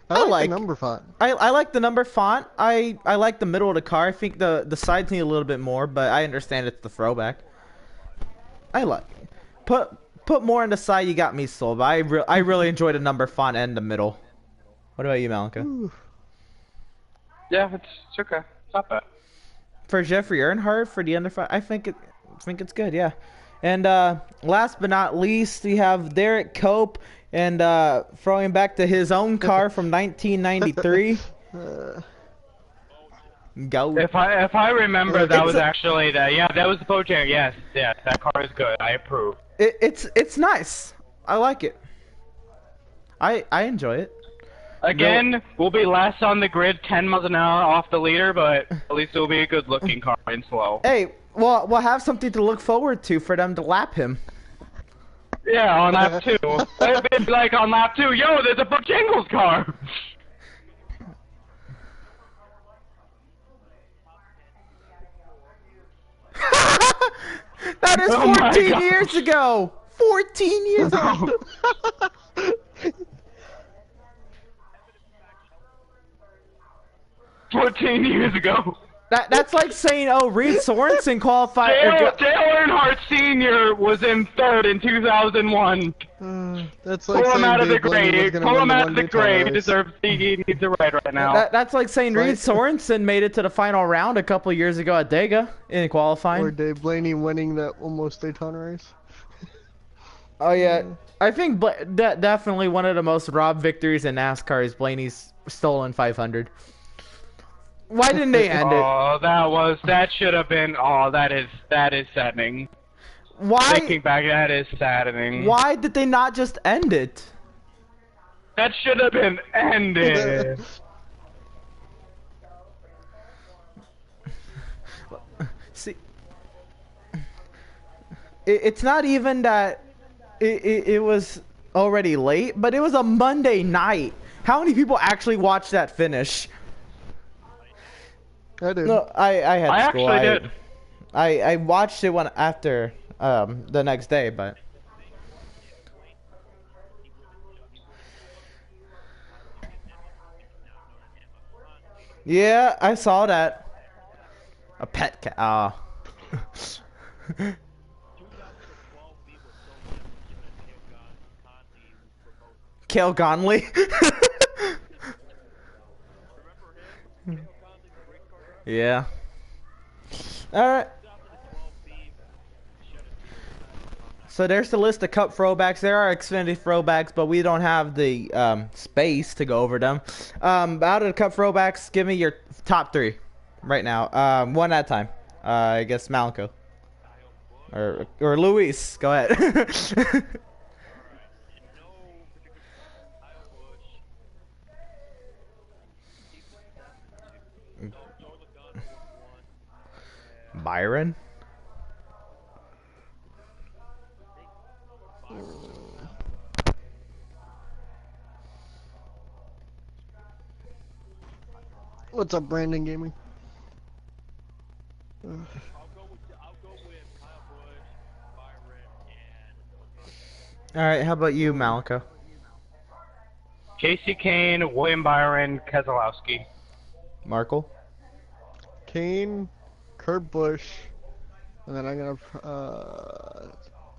like the number font. I like the number font. I like the middle of the car. I think the sides need a little bit more, but I understand it's the throwback. I like put more on the side. You got me sold. But I really enjoy the number font and the middle. What about you, Malika? Ooh. Yeah, it's okay. It's not bad. For Jeffrey Earnhardt for the under font, I think it's good. Yeah. And last but not least, we have Derek Cope and throwing back to his own car from 1993. Go. If I remember, that was actually that. Yeah, that was the Bojangles. Yes, that car is good. I approve. It's nice. I like it. I enjoy it. Again, we'll be last on the grid, 10 miles an hour off the leader, but at least it'll be a good-looking car and slow. Hey, well, we'll have something to look forward to for them to lap him. Yeah, on lap 2. It'd be like on lap 2, yo, there's a Bojangles car! That is Oh my 14 God. years ago! 14 years ago! 14 years ago. That's like saying, oh, Reed Sorensen qualified. Dale Earnhardt Sr. was in 3rd in 2001. That's like Pull him saying out of the Dave Blaney was grave. gonna Pull win him the out one of the Daytona grave. race. He needs a ride right now. That's like saying Right. Reed Sorensen made it to the final round a couple years ago at Dega in qualifying. Or Dave Blaney winning that almost Daytona race. Oh yeah, I think that definitely one of the most robbed victories in NASCAR is Blaney's stolen 500. Why didn't they end it? Oh, that should have been. Oh, that is saddening. Why? Thinking back, that is saddening. Why did they not just end it? That should have been ended. See, it's not even that it was already late, but it was a Monday night. How many people actually watched that finish? I did. No, I had I school. actually did. I watched it after the next day, but yeah, I saw that. A pet cat. Cale Conley. Yeah. Alright. So there's the list of Cup throwbacks. There are Xfinity throwbacks, but we don't have the space to go over them. Out of the Cup throwbacks, give me your top 3 right now. One at a time. I guess Malco. Or Luis. Go ahead. Byron? What's up, Brandon Gaming? I'll go with Kyle Busch, Byron, and Alright, how about you, Malco? Casey Kane, William Byron, Keselowski. Markle? Kane, Kurt Busch, and then I'm gonna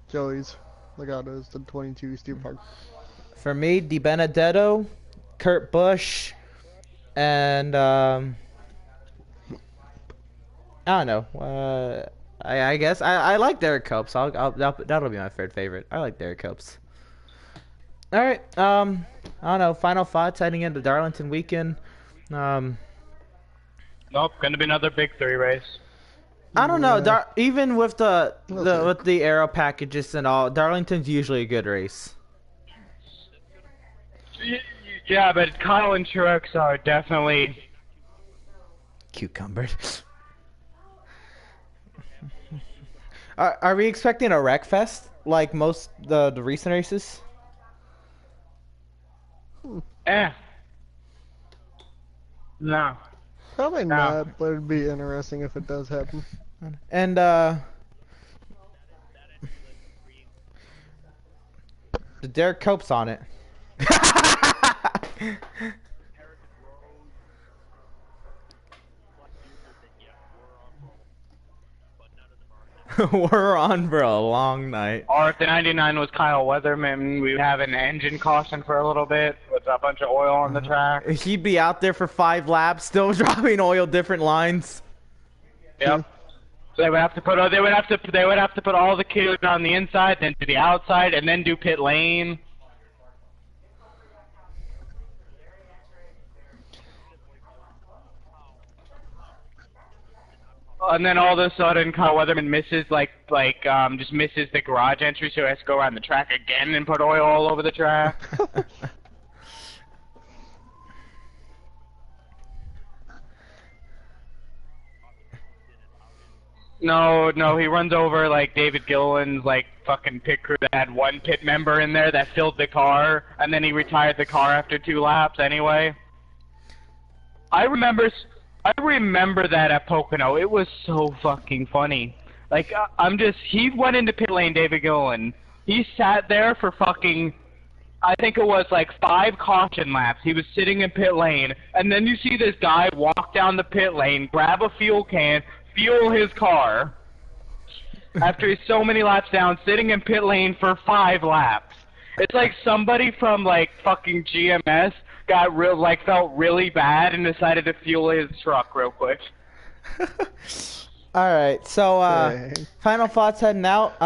Joey's Legatos, the 22 Steve Park. For me, Di Benedetto, Kurt Busch, and I don't know. I guess I like Derek Cope, so that'll be my third favorite. I like Derek Copes. All right. I don't know. Final thoughts heading into Darlington weekend. Nope, gonna be another big 3 race. I don't know. Yeah. Even with Okay. with the aero packages and all, Darlington's usually a good race. Yeah, but Kyle and Truex are definitely. Cucumbered. Are we expecting a wreck fest like most the recent races? No. Probably No. not, but it'd be interesting if it does happen. And the Derek Cope's on it. We're on for a long night. Or if the 99 was Kyle Weatherman, we have an engine caution for a little bit with a bunch of oil on the track. He'd be out there for 5 laps, still dropping oil different lines. Yep. So they would have to put all the kids on the inside, then to the outside, and then do pit lane. And then all of a sudden, Kyle Weatherman misses just misses the garage entry, so he has to go around the track again and put oil all over the track. No, he runs over like David Gilliland's fucking pit crew that had one pit member in there that filled the car, and then he retired the car after 2 laps anyway. I remember that at Pocono. It was so fucking funny. He went into pit lane, David Gilliland. He sat there for fucking, I think it was 5 caution laps. He was sitting in pit lane, and then you see this guy walk down the pit lane, grab a fuel can, fuel his car, after he's so many laps down, sitting in pit lane for 5 laps. It's like somebody from fucking GMS felt really bad and decided to fuel his truck real quick. All right, so Dang. final thoughts heading out.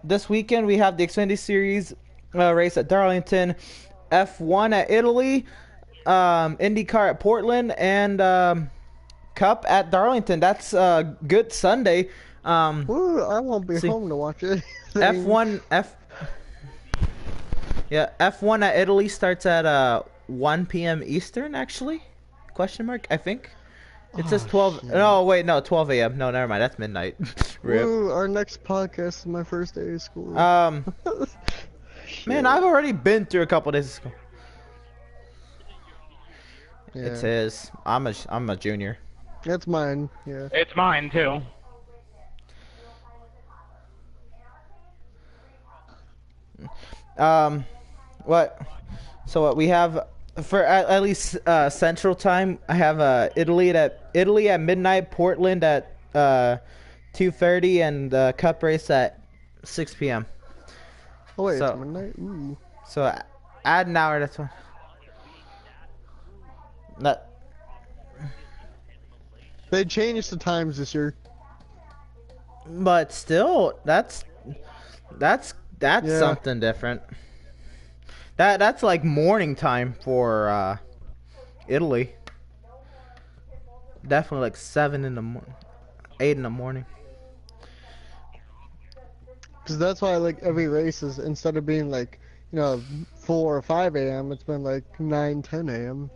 This weekend we have the Xfinity Series race at Darlington, F1 at Italy, IndyCar at Portland, and Cup at Darlington. That's a good Sunday. Ooh, I won't be see, home to watch it. F1 at Italy starts at 1 p.m. Eastern, actually? Question mark, I think. It says 12. shit. No, wait, no, 12 a.m. No, never mind. That's midnight. Rip. Ooh, our next podcast is my first day of school. Man, I've already been through a couple days of school. Yeah. It's his. I'm a junior. That's mine, yeah. It's mine, too. What? So what we have for at least Central Time? I have Italy at midnight, Portland at 2:30, and the Cup race at 6 p.m. Oh wait, So- it's midnight? Ooh. So add an hour. That's one. That. They changed the times this year. But still, that's Yeah. something different. That's like morning time for Italy. Definitely like 7 in the morning, 8 in the morning. Because that's why every race is, instead of being 4 or 5 a.m., it's been 9, 10 a.m.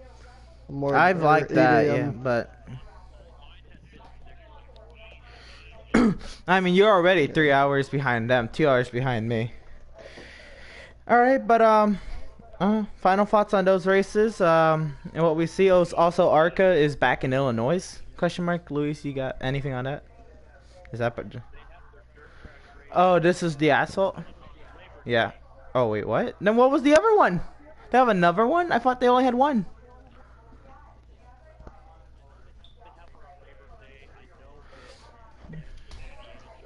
More, I've or liked 8 that, yeah, a.m. but I mean, you're already 3 hours behind them, 2 hours behind me. All right, but final thoughts on those races. And what we see is also ARCA is back in Illinois. Question mark, Luis, you got anything on that? Is that? Oh, this is the asphalt. Yeah. Oh wait, what? Then what was the other one? They have another one? I thought they only had one.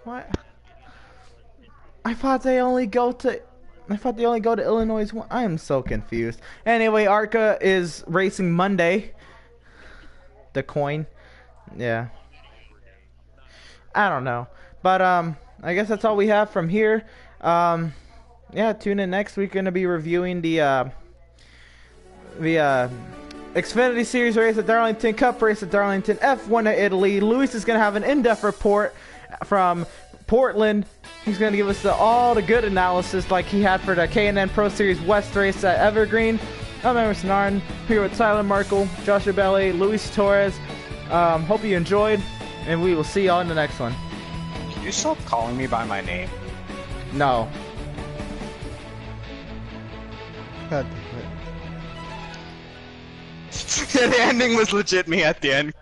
What? I thought they only go to Illinois. I am so confused. Anyway, ARCA is racing Monday. The coin. Yeah. I don't know. But I guess that's all we have from here. Yeah, tune in next week. We're gonna be reviewing the Xfinity Series race at Darlington, Cup race at Darlington, F1 at Italy. Luis is going to have an in-depth report from Portland. He's going to give us all the good analysis like he had for the K&N Pro Series West race at Evergreen. I'm Emerson Arden, here with Tyler Markle, Joshua Belli, Luis Torres. Hope you enjoyed, and we will see y'all in the next one. Can you stop calling me by my name? No. God damn it. The ending was legit me at the end.